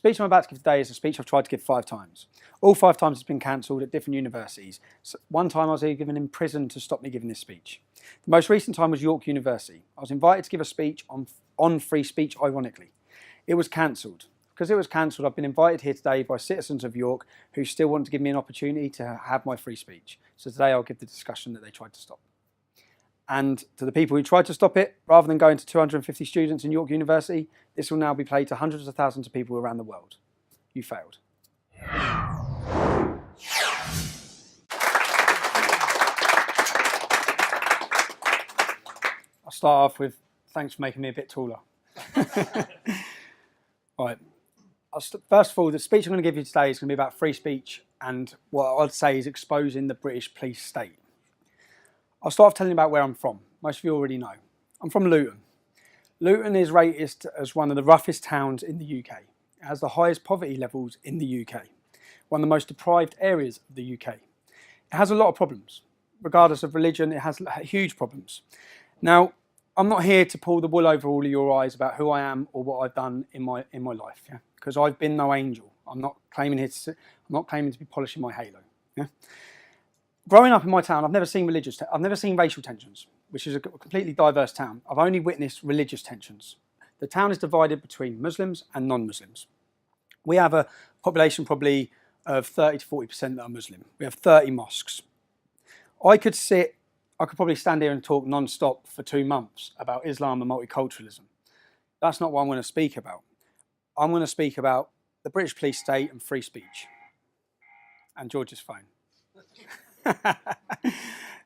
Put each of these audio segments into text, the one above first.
speech I'm about to give today is a speech I've tried to give 5 times. All 5 times it's been cancelled at different universities. So one time I was even given in prison to stop me giving this speech. The most recent time was York University. I was invited to give a speech on free speech, ironically. It was cancelled. Because it was cancelled, I've been invited here today by citizens of York who still want to give me an opportunity to have my free speech. So today I'll give the discussion that they tried to stop. And to the people who tried to stop it, rather than going to 250 students in York University, this will now be played to hundreds of thousands of people around the world. You failed. I'll start off with thanks for making me a bit taller. All right. First of all, the speech I'm going to give you today is going to be about free speech and what I'd say is exposing the British police state. I'll start off telling you about where I'm from. Most of you already know. I'm from Luton. Luton is rated as one of the roughest towns in the UK. It has the highest poverty levels in the UK. One of the most deprived areas of the UK. It has a lot of problems. Regardless of religion, it has huge problems. Now, I'm not here to pull the wool over all of your eyes about who I am or what I've done in my life, yeah? Because I've been no angel. I'm not claiming to be polishing my halo. Yeah? Growing up in my town, I've never seen racial tensions, which is a completely diverse town. I've only witnessed religious tensions. The town is divided between Muslims and non-Muslims. We have a population probably of 30 to 40% that are Muslim. We have 30 mosques. I could probably stand here and talk non-stop for 2 months about Islam and multiculturalism. That's not what I'm going to speak about. I'm going to speak about the British police state and free speech. And George's phone.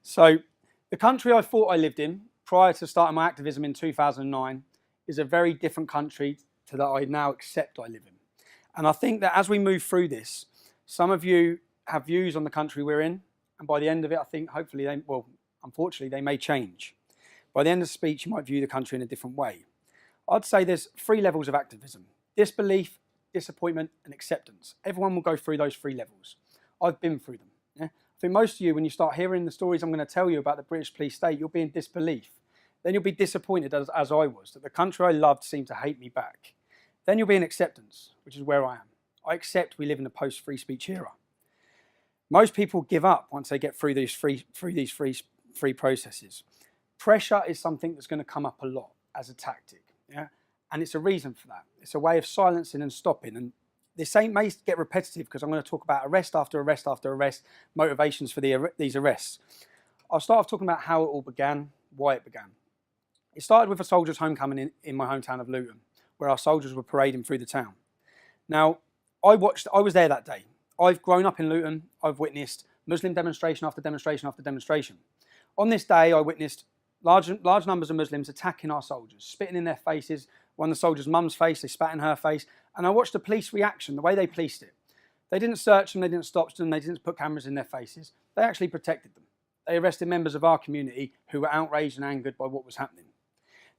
So, the country I thought I lived in prior to starting my activism in 2009 is a very different country to that I now accept I live in. And I think that as we move through this, some of you have views on the country we're in, and by the end of it, I think hopefully unfortunately, they may change. By the end of the speech, you might view the country in a different way. I'd say there's 3 levels of activism: disbelief, disappointment, and acceptance. Everyone will go through those 3 levels. I've been through them. Yeah? I think most of you, when you start hearing the stories I'm going to tell you about the British police state, you'll be in disbelief. Then you'll be disappointed, as I was, that the country I loved seemed to hate me back. Then you'll be in acceptance, which is where I am. I accept we live in a post-free speech era. Most people give up once they get through these free processes. Pressure is something that's going to come up a lot as a tactic, yeah? And it's a reason for that. It's a way of silencing and stopping. And this may get repetitive because I'm going to talk about arrest after arrest after arrest, motivations for these arrests. I'll start off talking about how it all began, why it began. It started with a soldiers' homecoming in my hometown of Luton, where our soldiers were parading through the town. Now, I was there that day. I've grown up in Luton. I've witnessed Muslim demonstration after demonstration after demonstration. On this day, I witnessed large numbers of Muslims attacking our soldiers, spitting in their faces. One of the soldiers' mum's face, they spat in her face. And I watched the police reaction, the way they policed it. They didn't search them, they didn't stop them, they didn't put cameras in their faces. They actually protected them. They arrested members of our community who were outraged and angered by what was happening.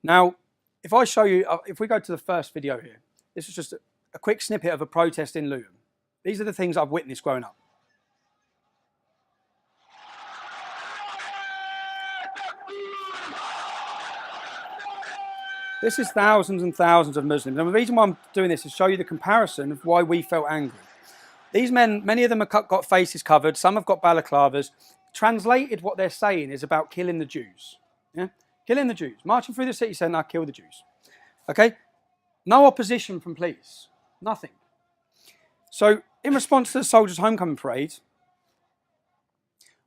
Now, if we go to the first video here, this is just a quick snippet of a protest in Luton. These are the things I've witnessed growing up. This is thousands and thousands of Muslims. And the reason why I'm doing this is to show you the comparison of why we felt angry. These men, many of them have got faces covered, some have got balaclavas. Translated, what they're saying is about killing the Jews. Yeah? Killing the Jews. Marching through the city centre, kill the Jews. Okay? No opposition from police. Nothing. So, in response to the soldiers' homecoming parade,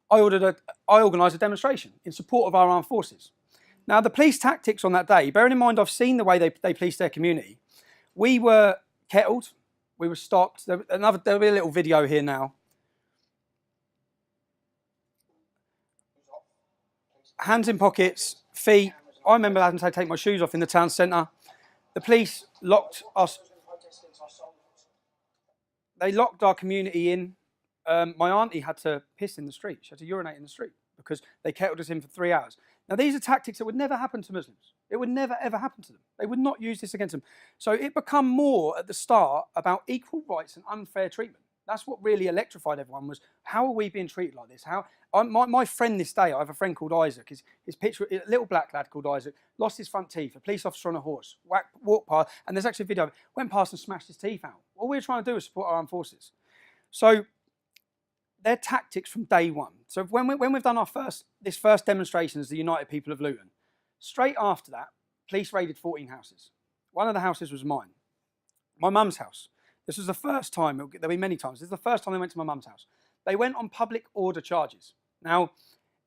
I organised a demonstration in support of our armed forces. Now, the police tactics on that day, bearing in mind I've seen the way they police their community, we were kettled, we were stopped. There'll be a little video here now. Hands in pockets, feet. I remember having to take my shoes off in the town centre. The police locked us. They locked our community in. My auntie had to piss in the street. She had to urinate in the street because they kettled us in for 3 hours. Now, these are tactics that would never happen to Muslims. It would never, ever happen to them. They would not use this against them. So it became more at the start about equal rights and unfair treatment. That's what really electrified everyone, was how are we being treated like this? My friend this day, I have a friend called Isaac, his picture, a little black lad called Isaac, lost his front teeth, a police officer on a horse, walked past, and there's actually a video of it, went past and smashed his teeth out. All we're trying to do is support our armed forces. So their tactics from day one. So when we've done this first demonstration as the United People of Luton, straight after that, police raided 14 houses. One of the houses was mine, my mum's house. This was the first time, there'll be many times, this is the first time they went to my mum's house. They went on public order charges. Now,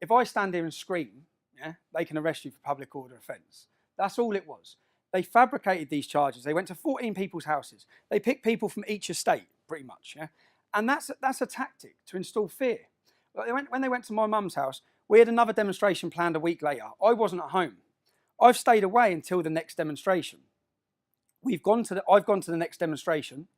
if I stand here and scream, yeah, they can arrest you for public order offence. That's all it was. They fabricated these charges. They went to 14 people's houses. They picked people from each estate, pretty much, yeah? And that's a tactic to install fear. When they went to my mum's house, we had another demonstration planned a week later. I wasn't at home. I've stayed away until the next demonstration. I've gone to the next demonstration.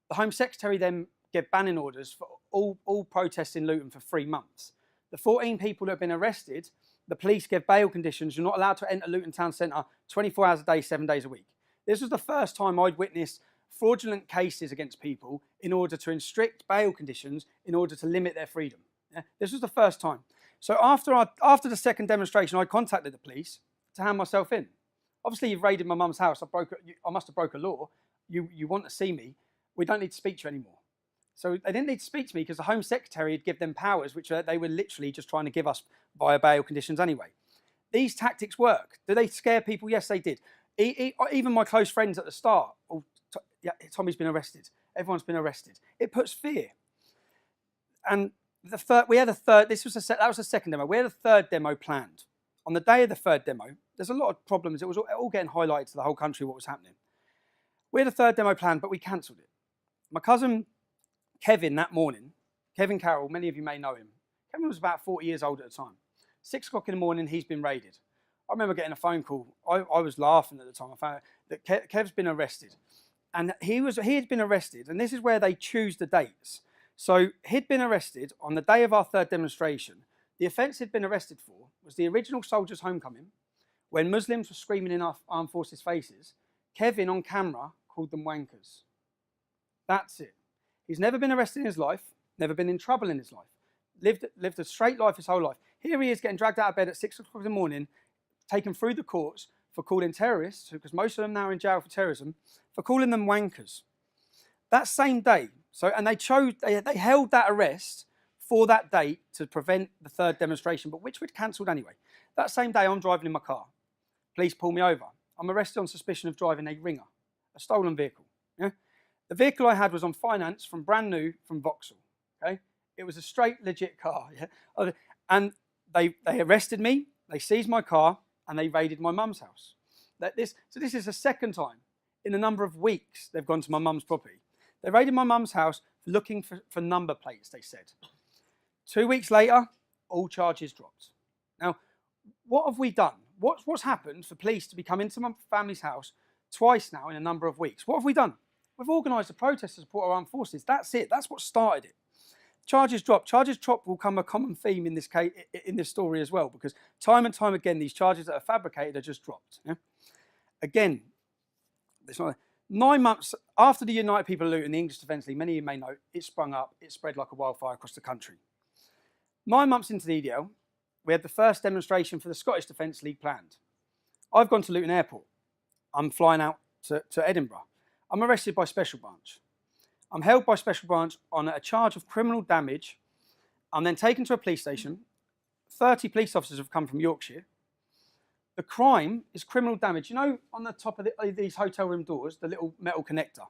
The Home Secretary then gave banning orders for all protests in Luton for 3 months. The 14 people that have been arrested, the police gave bail conditions. You're not allowed to enter Luton Town Centre 24 hours a day, 7 days a week. This was the first time I'd witnessed fraudulent cases against people in order to restrict bail conditions in order to limit their freedom. Yeah? This was the first time. So after the second demonstration, I contacted the police to hand myself in. Obviously, you've raided my mum's house. I must have broke a law. You want to see me. We don't need to speak to you anymore. So they didn't need to speak to me because the Home Secretary had given them powers which they were literally just trying to give us via bail conditions anyway. These tactics work. Do they scare people? Yes, they did. Even my close friends at the start, yeah, Tommy's been arrested. Everyone's been arrested. It puts fear. And we had a third. That was the second demo. We had a third demo planned. On the day of the third demo, there's a lot of problems. It was all getting highlighted to the whole country what was happening. We had a third demo planned, but we cancelled it. My cousin Kevin that morning, Kevin Carroll, many of you may know him. Kevin was about 40 years old at the time. 6 o'clock in the morning, he's been raided. I remember getting a phone call. I was laughing at the time. I found out that Kev's been arrested. And he had been arrested, and this is where they choose the dates. So he'd been arrested on the day of our third demonstration. The offence he'd been arrested for was the original soldiers' homecoming, when Muslims were screaming in our armed forces' faces. Kevin, on camera, called them wankers. That's it. He's never been arrested in his life, never been in trouble in his life, lived a straight life his whole life. Here he is getting dragged out of bed at 6 o'clock in the morning, taken through the courts for calling terrorists, because most of them now are in jail for terrorism, for calling them wankers. That same day, they held that arrest for that date to prevent the third demonstration, but which we'd cancelled anyway. That same day, I'm driving in my car. Police pull me over. I'm arrested on suspicion of driving a Ringer, a stolen vehicle. Yeah? The vehicle I had was on finance from brand new from Vauxhall. Okay? It was a straight, legit car. Yeah? And they arrested me, they seized my car, and they raided my mum's house. So this is the second time in a number of weeks they've gone to my mum's property. They raided my mum's house looking for number plates, they said. 2 weeks later, all charges dropped. Now, what have we done? What's happened for police to be coming into my family's house twice now in a number of weeks? What have we done? We've organised a protest to support our armed forces. That's it. That's what started it. Charges drop. Charges drop will become a common theme in this case, in this story as well, because time and time again, these charges that are fabricated are just dropped. Yeah? Again, 9 months after the United People of Luton, the English Defence League, many of you may know, it sprung up, it spread like a wildfire across the country. 9 months into the EDL, we had the first demonstration for the Scottish Defence League planned. I've gone to Luton Airport. I'm flying out to Edinburgh. I'm arrested by Special Branch. I'm held by Special Branch on a charge of criminal damage. I'm then taken to a police station. 30 police officers have come from Yorkshire. The crime is criminal damage. You know, on the top of these hotel room doors, the little metal connector.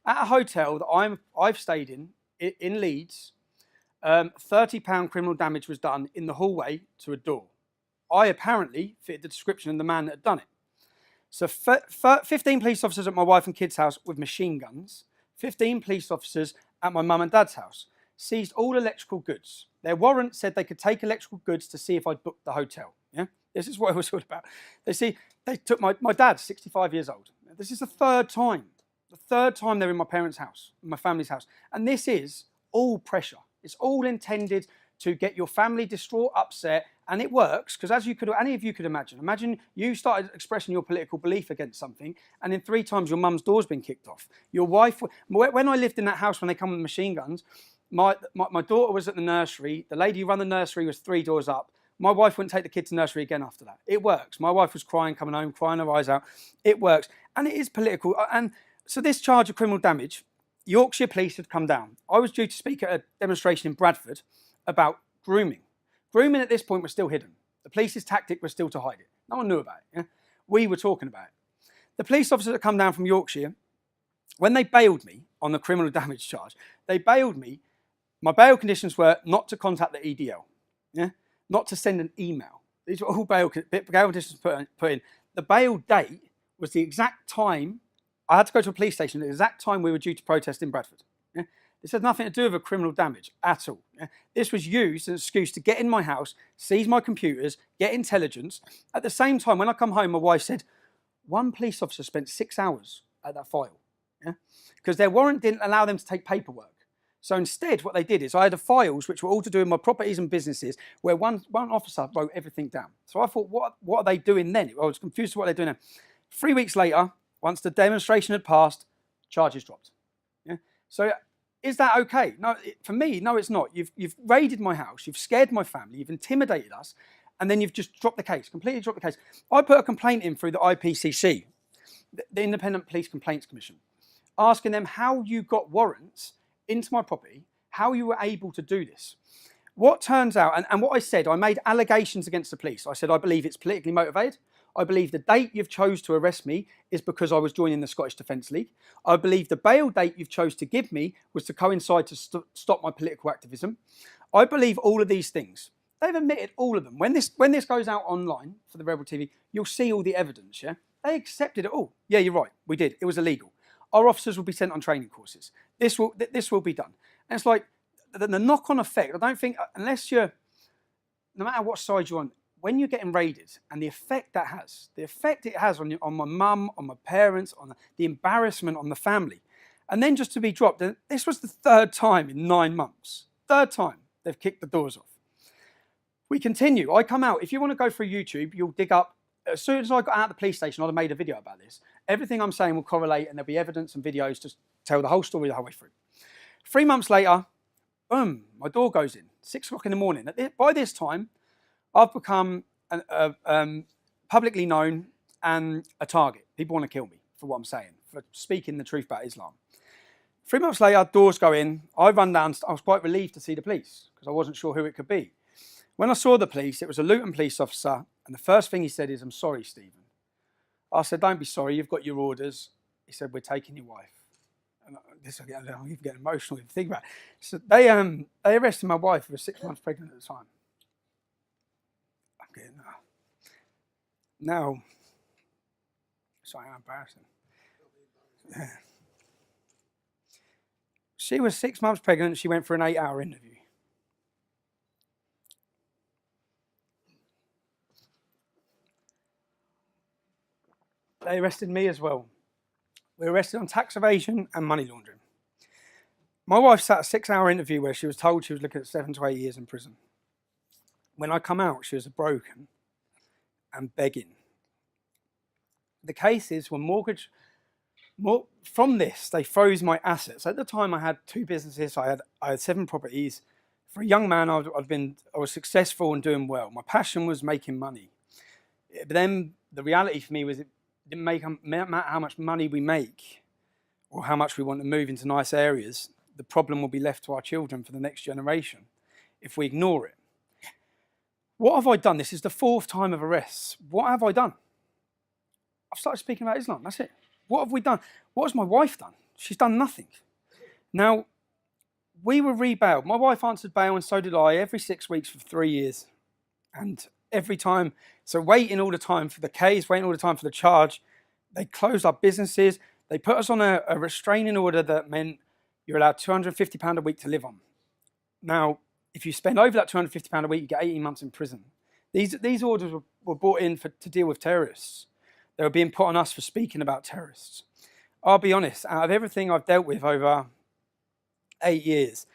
At a hotel that I've stayed in Leeds, £30 criminal damage was done in the hallway to a door. I apparently fitted the description of the man that had done it. So 15 police officers at my wife and kids' house with machine guns, 15 police officers at my mum and dad's house, seized all electrical goods. Their warrant said they could take electrical goods to see if I'd booked the hotel. Yeah, this is what it was all about. They took my dad, 65 years old. This is the third time they're in my parents' house, my family's house. And this is all pressure. It's all intended to get your family distraught, upset, And it works because, as any of you could imagine you started expressing your political belief against something, and in 3 times your mum's door's been kicked off. Your wife, when I lived in that house, when they come with machine guns, my daughter was at the nursery. The lady who ran the nursery was 3 doors up. My wife wouldn't take the kid to nursery again after that. It works. My wife was crying, coming home, crying her eyes out. It works. And it is political. And so this charge of criminal damage, Yorkshire police had come down. I was due to speak at a demonstration in Bradford about grooming. Grooming at this point was still hidden. The police's tactic was still to hide it. No one knew about it. Yeah? We were talking about it. The police officers that come down from Yorkshire, when they bailed me on the criminal damage charge, they bailed me. My bail conditions were not to contact the EDL. Yeah? Not to send an email. These were all bail conditions put in. The bail date was the exact time. I had to go to a police station at the exact time we were due to protest in Bradford. Yeah? This had nothing to do with a criminal damage at all. Yeah? This was used as an excuse to get in my house, seize my computers, get intelligence. At the same time, when I come home, my wife said, one police officer spent 6 hours at that file. Yeah? Because their warrant didn't allow them to take paperwork. So instead, what they did is I had the files which were all to do with my properties and businesses, where one officer wrote everything down. So I thought, what are they doing then? I was confused with what they're doing now. 3 weeks later, once the demonstration had passed, charges dropped. Yeah? So is that okay? No, for me, no, it's not. You've raided my house, you've scared my family, you've intimidated us, and then you've just dropped the case, completely dropped the case. I put a complaint in through the IPCC, the Independent Police Complaints Commission, asking them how you got warrants into my property, how you were able to do this. What turns out, and what I said, I made allegations against the police. I said, I believe it's politically motivated. I believe the date you've chose to arrest me is because I was joining the Scottish Defence League. I believe the bail date you've chose to give me was to coincide to stop my political activism. I believe all of these things. They've admitted all of them. When this goes out online for the Rebel TV, you'll see all the evidence, yeah? They accepted it all. Yeah, you're right, we did. It was illegal. Our officers will be sent on training courses. This will be done. And it's like the knock-on effect. I don't think, unless you're, no matter what side you're on, when you're getting raided and the effect it has on my mum, on my parents, on the embarrassment on the family, and then just to be dropped. And this was the 3rd time in 9 months. 3rd time they've kicked the doors off. We continue. I come out. If you want to go through YouTube, you'll dig up. As soon as I got out of the police station, I'd have made a video about this. Everything I'm saying will correlate, and there'll be evidence and videos to tell the whole story the whole way through. 3 months later, boom, my door goes in. 6 o'clock in the morning. By this time, I've become publicly known and a target. People want to kill me for what I'm saying, for speaking the truth about Islam. 3 months later, doors go in. I run down. I was quite relieved to see the police because I wasn't sure who it could be. When I saw the police, it was a Luton police officer, and the first thing he said is, "I'm sorry, Stephen." I said, "Don't be sorry, you've got your orders." He said, "We're taking your wife." And I'm even getting emotional if you think about it. So they arrested my wife, who was 6 months pregnant at the time. I'm getting now. Sorry, I'm embarrassing. Yeah. She was 6 months pregnant. She went for an 8-hour interview. They arrested me as well. We were arrested on tax evasion and money laundering. My wife sat a 6-hour interview where she was told she was looking at 7 to 8 years in prison. When I come out, she was broken and begging. The cases were from this, they froze my assets. At the time, I had 2 businesses. I had 7 properties. For a young man, I was successful and doing well. My passion was making money. But then the reality for me was it didn't matter how much money we make or how much we want to move into nice areas. The problem will be left to our children for the next generation if we ignore it. What have I done? This is the 4th time of arrests. What have I done? I've started speaking about Islam. That's it. What have we done? What has my wife done? She's done nothing. Now, we were rebailed. My wife answered bail, and so did I, every 6 weeks for 3 years. And every time, so waiting all the time for the case, waiting all the time for the charge. They closed our businesses. They put us on a restraining order that meant you're allowed £250 a week to live on. Now, if you spend over that £250 a week, you get 18 months in prison. These orders were brought in to deal with terrorists. They were being put on us for speaking about terrorists. I'll be honest, out of everything I've dealt with over 8 years,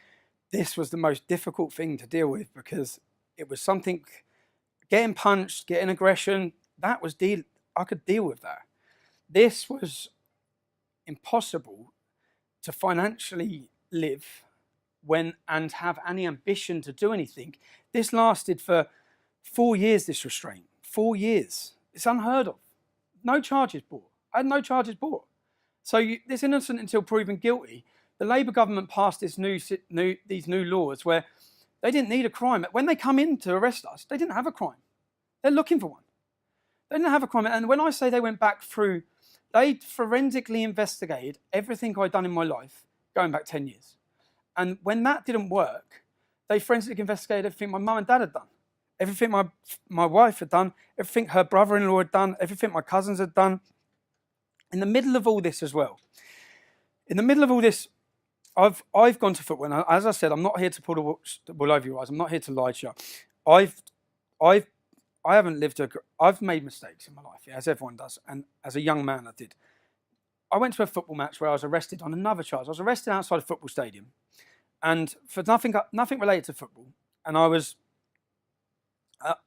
this was the most difficult thing to deal with because it was something getting punched, getting aggression, I could deal with that. This was impossible to financially live and have any ambition to do anything. This lasted for 4 years, this restraint. 4 years. It's unheard of. No charges brought. I had no charges brought. So this innocent until proven guilty. The Labour government passed these new laws where they didn't need a crime. When they come in to arrest us, they didn't have a crime. They're looking for one. They didn't have a crime. And when I say they went back through, they forensically investigated everything I'd done in my life, going back 10 years. And when that didn't work, they forensically investigated everything my mum and dad had done. Everything my wife had done, everything her brother-in-law had done, everything my cousins had done. In the middle of all this as well, I've gone to football. And as I said, I'm not here to pull the wool over your eyes. I'm not here to lie to you. I haven't lived I've made mistakes in my life, as everyone does. And as a young man, I did. I went to a football match where I was arrested on another charge. I was arrested outside a football stadium, and for nothing related to football. And I was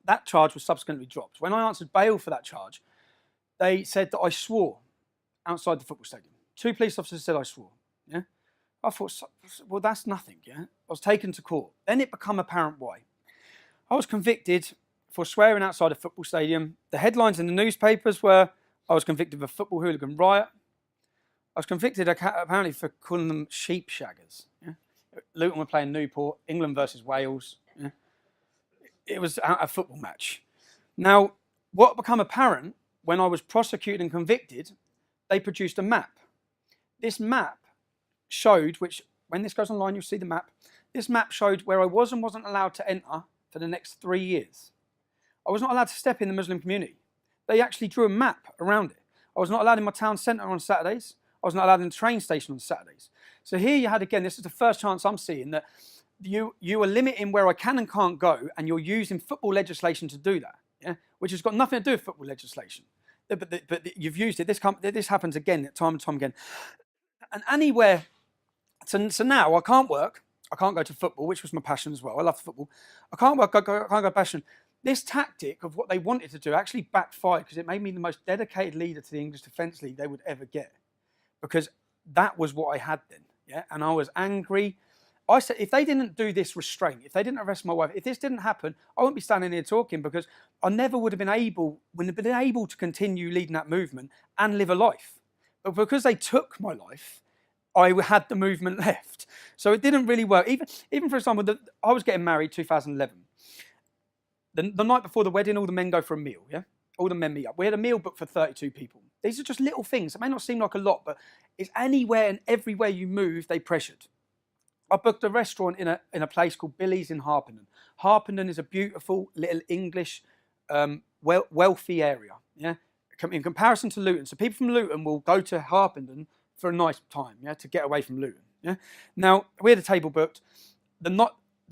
that charge was subsequently dropped. When I answered bail for that charge, they said that I swore outside the football stadium. 2 police officers said I swore. Yeah, I thought, well, that's nothing. Yeah, I was taken to court. Then it became apparent why. I was convicted for swearing outside a football stadium. The headlines in the newspapers were I was convicted of a football hooligan riot. I was convicted apparently for calling them sheep shaggers. Yeah? Luton were playing Newport, England versus Wales. Yeah? It was a football match. Now, what became apparent when I was prosecuted and convicted, they produced a map. This map showed, which when this goes online, you'll see the map. This map showed where I was and wasn't allowed to enter for the next 3 years. I was not allowed to step in the Muslim community. They actually drew a map around it. I was not allowed in my town centre on Saturdays. I was not allowed in the train station on Saturdays. So here you had, again, this is the first chance I'm seeing that you are limiting where I can and can't go, and you're using football legislation to do that, yeah? Which has got nothing to do with football legislation. But you've used it. This happens again, time and time again. And anywhere, so now I can't work. I can't go to football, which was my passion as well. I love football. I can't work. I can't go passion. This tactic of what they wanted to do actually backfired because it made me the most dedicated leader to the English Defence League they would ever get. Because that was what I had then, yeah? And I was angry. I said, if they didn't do this restraint, if they didn't arrest my wife, if this didn't happen, I wouldn't be standing here talking because I never would have been able to continue leading that movement and live a life. But because they took my life, I had the movement left. So it didn't really work. Even for example, I was getting married 2011. The night before the wedding, all the men go for a meal, yeah? All the men meet up. We had a meal booked for 32 people. These are just little things. It may not seem like a lot, but it's anywhere and everywhere you move, they pressured. I booked a restaurant in a place called Billy's in Harpenden. Harpenden is a beautiful little English, wealthy area, yeah? In comparison to Luton. So people from Luton will go to Harpenden for a nice time, yeah, to get away from Luton, yeah? Now, we had a table booked. The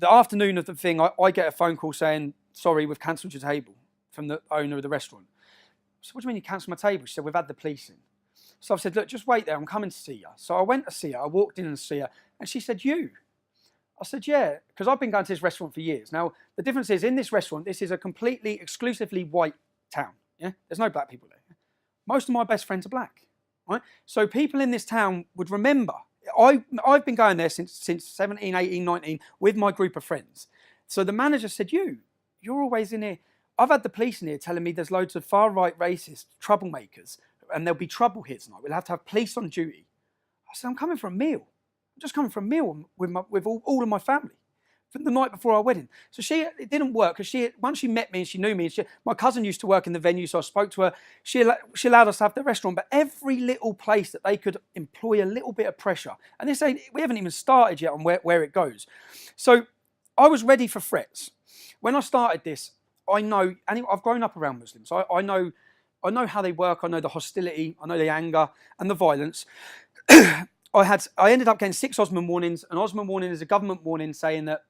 afternoon of the thing, I get a phone call saying, sorry, we've cancelled your table, from the owner of the restaurant. So what do you mean you cancelled my table? She said, we've had the police in. So I said, look, just wait there, I'm coming to see you. So I went to see her, I walked in and see her, and she said, you? I said, yeah, because I've been going to this restaurant for years. Now, the difference is, in this restaurant, this is a completely, exclusively white town, yeah? There's no black people there. Most of my best friends are black, right? So people in this town would remember. I've been going there since 17, 18, 19 with my group of friends. So the manager said, you're always in here. I've had the police in here telling me there's loads of far-right racist troublemakers and there'll be trouble here tonight. We'll have to have police on duty. I said, I'm coming for a meal. I'm just coming for a meal with all of my family from the night before our wedding. So it didn't work because once she met me and she knew me, and my cousin used to work in the venue, so I spoke to her. She allowed us to have the restaurant, but every little place that they could employ a little bit of pressure. And we haven't even started yet on where it goes. So I was ready for threats. When I started this, I've grown up around Muslims. I know how they work. I know the hostility. I know the anger and the violence. I ended up getting 6 Osman warnings. An Osman warning is a government warning saying that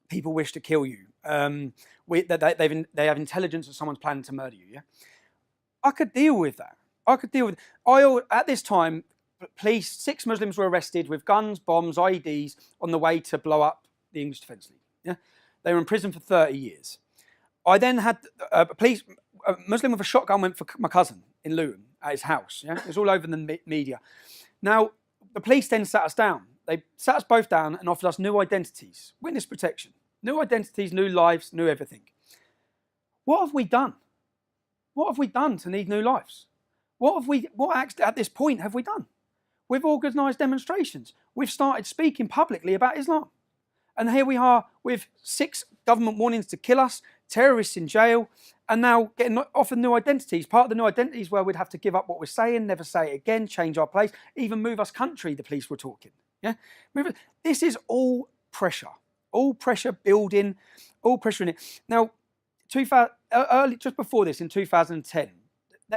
people wish to kill you. That they have intelligence that someone's planning to murder you. Yeah, I could deal with that. At this time, 6 Muslims were arrested with guns, bombs, IEDs on the way to blow up the English Defence League. Yeah, they were in prison for 30 years. I then had a Muslim with a shotgun went for my cousin in Luton at his house. Yeah, it was all over the media. Now, the police then sat us down. They sat us both down and offered us new identities, witness protection, new identities, new lives, new everything. What have we done? What have we done to need new lives? What acts at this point have we done? We've organised demonstrations. We've started speaking publicly about Islam. And here we are with 6 government warnings to kill us, terrorists in jail, and now getting offered new identities. Part of the new identities where we'd have to give up what we're saying, never say it again, change our place, even move us country, the police were talking. Yeah, this is all pressure building, all pressure in it. Now, just before this, in 2010,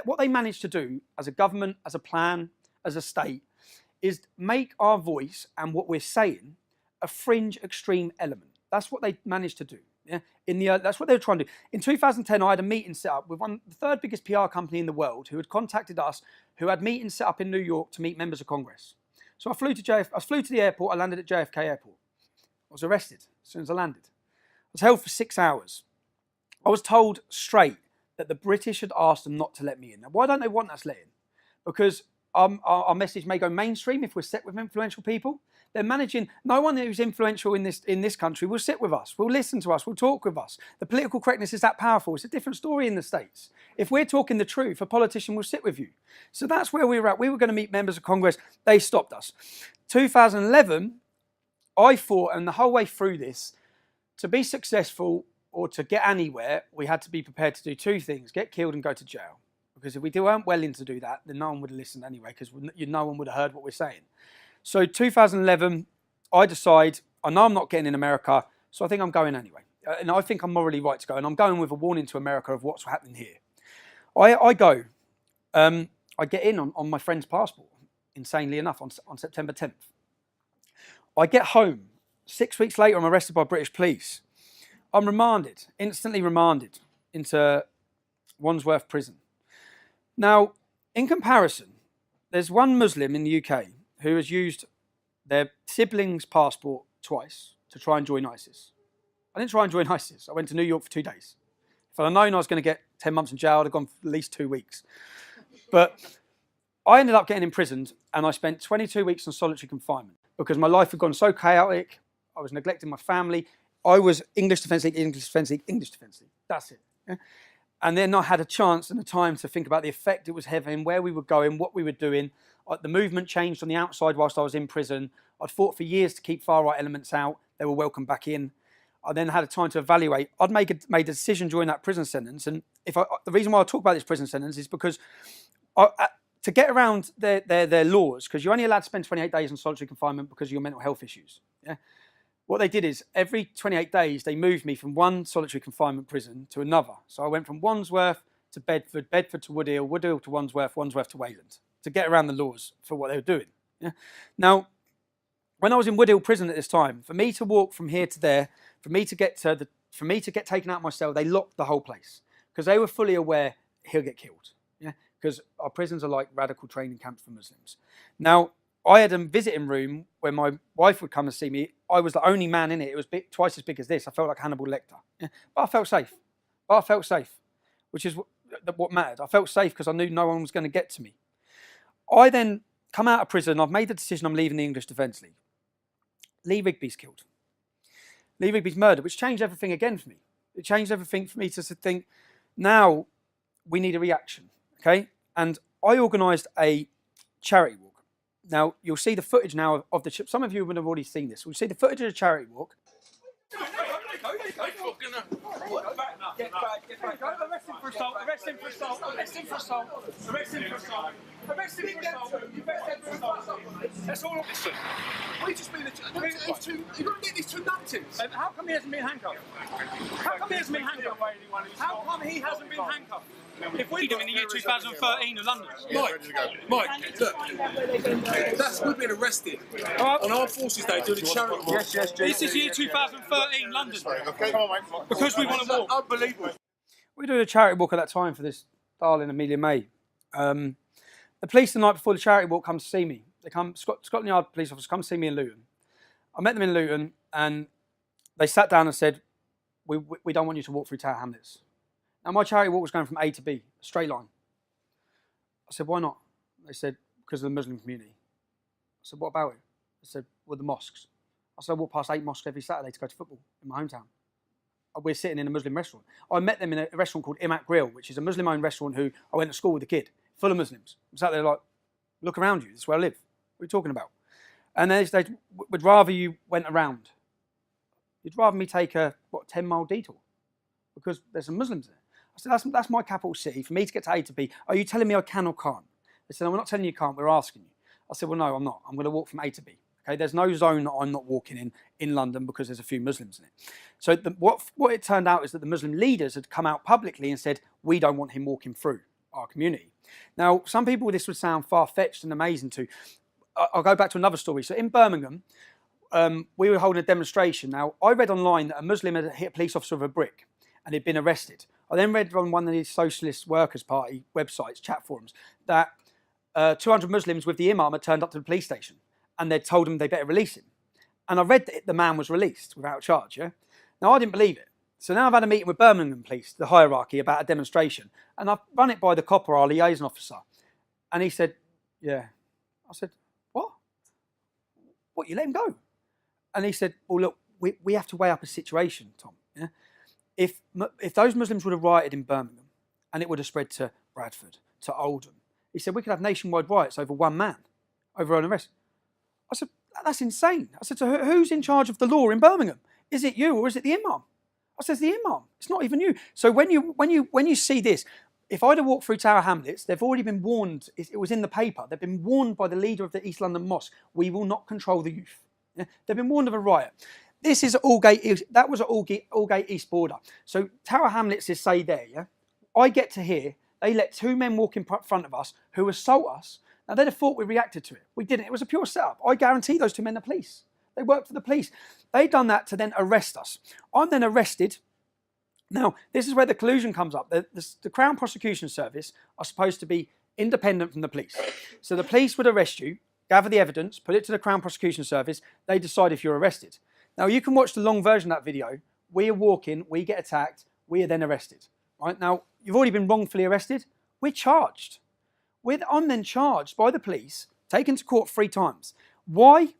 what they managed to do as a government, as a plan, as a state, is make our voice and what we're saying a fringe extreme element. That's what they managed to do. Yeah, that's what they were trying to do. In 2010, I had a meeting set up with the third biggest PR company in the world, who had contacted us, who had meetings set up in New York to meet members of Congress. So I flew to the airport. I landed at JFK Airport. I was arrested as soon as I landed. I was held for 6 hours. I was told straight that the British had asked them not to let me in. Now, why don't they want us let in? Because our message may go mainstream if we're set with influential people. They're managing. No one who's influential in this country will sit with us, will listen to us, will talk with us. The political correctness is that powerful. It's a different story in the States. If we're talking the truth, a politician will sit with you. So that's where we were at. We were going to meet members of Congress. They stopped us. 2011, I fought, and the whole way through this, to be successful or to get anywhere, we had to be prepared to do 2 things: get killed and go to jail. Because if we weren't willing to do that, then no one would have listened anyway, because no one would have heard what we're saying. So 2011, I decide, I know I'm not getting in America, so I think I'm going anyway. And I think I'm morally right to go. And I'm going with a warning to America of what's happening here. I go. I get in on my friend's passport, insanely enough, on September 10th. I get home. 6 weeks later, I'm arrested by British police. I'm remanded, instantly remanded, into Wandsworth Prison. Now, in comparison, there's one Muslim in the UK who has used their sibling's passport twice to try and join ISIS. I didn't try and join ISIS. I went to New York for 2 days. If I'd have known I was going to get 10 months in jail, I'd have gone for at least 2 weeks. But I ended up getting imprisoned, and I spent 22 weeks in solitary confinement because my life had gone so chaotic. I was neglecting my family. I was English Defence League, English Defence League, English Defence League. That's it. Yeah? And then I had a chance and a time to think about the effect it was having, where we were going, what we were doing. The movement changed on the outside whilst I was in prison. I'd fought for years to keep far-right elements out. They were welcomed back in. I then had a time to evaluate. I'd made a decision during that prison sentence. And the reason why I talk about this prison sentence is because to get around their laws, because you're only allowed to spend 28 days in solitary confinement because of your mental health issues. Yeah. What they did is every 28 days, they moved me from one solitary confinement prison to another. So I went from Wandsworth to Bedford, Bedford to Woodhill, Woodhill to Wandsworth, Wandsworth to Wayland, to get around the laws for what they were doing. Yeah? Now, when I was in Woodhill prison at this time, for me to walk from here to there, for me to get taken out of my cell, they locked the whole place because they were fully aware he'll get killed. Yeah, because our prisons are like radical training camps for Muslims. Now, I had a visiting room where my wife would come and see me. I was the only man in it. It was twice as big as this. I felt like Hannibal Lecter. Yeah? But I felt safe. Which is what mattered. I felt safe because I knew no one was going to get to me. I then come out of prison. I've made the decision I'm leaving the English Defence League. Lee Rigby's killed. Lee Rigby's murdered, which changed everything again for me. It changed everything for me to think, now we need a reaction, okay? And I organised a charity walk. Now, you'll see the footage now of the... Some of you would have already seen this. We'll see the footage of the charity walk. Get back. Arrest him for assault. That's all. Listen, we just been... You've got to get these 2 numptins. How come he hasn't been handcuffed? How come he hasn't been handcuffed? If we do in the year 2013 in London. Mike, look, that's we've been arrested on Armed Forces Day doing a charity walk. Yes. This is year 2013 London. Okay, come on, mate. Because we want to walk. Unbelievable. We were doing a charity walk at that time for this darling Amelia May. The police the night before the charity walk come to see me. They come, Scotland Yard police officers come see me in Luton. I met them in Luton and they sat down and said, we don't want you to walk through Tower Hamlets. Now, my charity walk was going from A to B, a straight line. I said, why not? They said, because of the Muslim community. I said, what about it? They said, well, the mosques. I said, I walk past 8 mosques every Saturday to go to football in my hometown. We're sitting in a Muslim restaurant. I met them in a restaurant called Imak Grill, which is a Muslim-owned restaurant who I went to school with a kid, full of Muslims. I sat there like, look around you, this is where I live. What are you talking about? And they would rather you went around. You'd rather me take a, 10-mile detour because there's some Muslims there. I said, that's my capital city. For me to get to A to B, are you telling me I can or can't? They said, no, we're not telling you can't, we're asking you. I said, well, no, I'm not. I'm going to walk from A to B. Okay, there's no zone that I'm not walking in London because there's a few Muslims in it. So what it turned out is that the Muslim leaders had come out publicly and said, we don't want him walking through our community. Now, some people, this would sound far-fetched and amazing to. I'll go back to another story. So in Birmingham, we were holding a demonstration. Now, I read online that a Muslim had hit a police officer with a brick and he'd been arrested. I then read on one of the Socialist Workers' Party websites, chat forums, that 200 Muslims with the imam had turned up to the police station and they'd told him they better release him. And I read that the man was released without charge, yeah? Now, I didn't believe it. So now I've had a meeting with Birmingham Police, the hierarchy, about a demonstration. And I've run it by the copper, our liaison officer. And he said, yeah. I said, what? What, you let him go? And he said, well, look, we have to weigh up a situation, Tom. Yeah? If those Muslims would have rioted in Birmingham and it would have spread to Bradford, to Oldham, he said, we could have nationwide riots over one man, over an arrest. I said, that's insane. I said, so who's in charge of the law in Birmingham? Is it you or is it the imam? I said, it's the imam. It's not even you. So when you see this, if I'd have walked through Tower Hamlets, they've already been warned. It was in the paper. They've been warned by the leader of the East London Mosque. We will not control the youth. Yeah? They've been warned of a riot. This is Aldgate. That was at Aldgate East Border. So Tower Hamlets is say there. Yeah, I get to hear they let 2 men walk in front of us who assault us. Now they'd have thought we reacted to it. We didn't. It was a pure setup. I guarantee those 2 men are police. They worked for the police. They'd done that to then arrest us. I'm then arrested. Now, this is where the collusion comes up. The Crown Prosecution Service are supposed to be independent from the police. So the police would arrest you, gather the evidence, put it to the Crown Prosecution Service. They decide if you're arrested. Now, you can watch the long version of that video. We are walking, we get attacked, we are then arrested. Right? Now, you've already been wrongfully arrested. We're charged. I'm then charged by the police, taken to court 3 times. Why?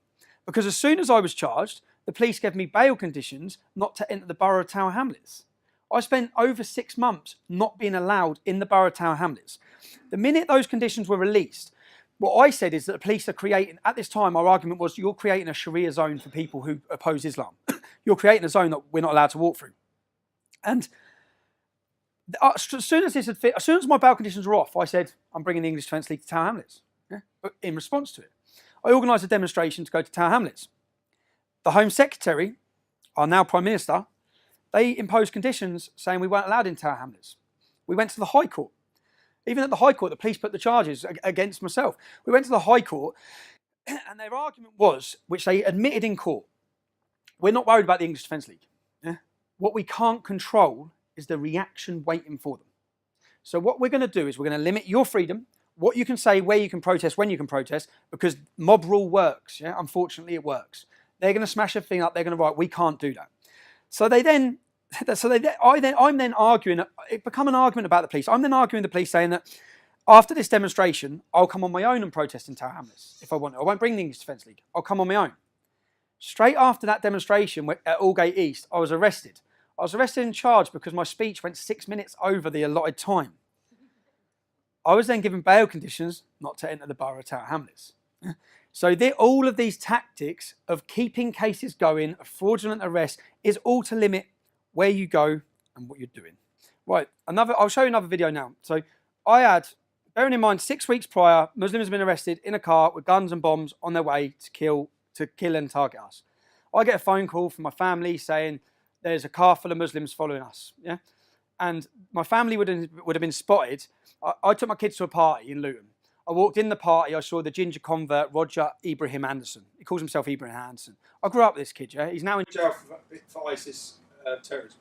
Because as soon as I was charged, the police gave me bail conditions not to enter the borough of Tower Hamlets. I spent over 6 months not being allowed in the borough of Tower Hamlets. The minute those conditions were released, what I said is that the police are creating, at this time, our argument was you're creating a Sharia zone for people who oppose Islam. You're creating a zone that we're not allowed to walk through. And as soon as my bail conditions were off, I said, I'm bringing the English Defence League to Tower Hamlets. Yeah? But in response to it, I organised a demonstration to go to Tower Hamlets. The Home Secretary, our now Prime Minister, they imposed conditions saying we weren't allowed in Tower Hamlets. We went to the High Court. Even at the High Court, the police put the charges against myself. We went to the High Court, and their argument was, which they admitted in court, we're not worried about the English Defence League. Yeah? What we can't control is the reaction waiting for them. So what we're going to do is we're going to limit your freedom, what you can say, where you can protest, when you can protest, because mob rule works. Yeah? Unfortunately, it works. They're going to smash everything up. They're going to write, we can't do that. I'm then arguing, it become an argument about the police. I'm then arguing the police saying that after this demonstration, I'll come on my own and protest in Tower Hamlets if I want to. I won't bring the English Defence League. I'll come on my own. Straight after that demonstration at Aldgate East, I was arrested. I was arrested and charged because my speech went 6 minutes over the allotted time. I was then given bail conditions not to enter the borough of Tower Hamlets. So all of these tactics of keeping cases going, of fraudulent arrest, is all to limit where you go and what you're doing. Right, I'll show you another video now. So I had, bearing in mind, 6 weeks prior, Muslims have been arrested in a car with guns and bombs on their way to kill and target us. I get a phone call from my family saying there's a car full of Muslims following us. Yeah, and my family would have been spotted. I took my kids to a party in Luton. I walked in the party, I saw the ginger convert, Roger Ibrahim Anderson. He calls himself Ibrahim Anderson. I grew up with this kid, yeah? He's now in jail for ISIS terrorism.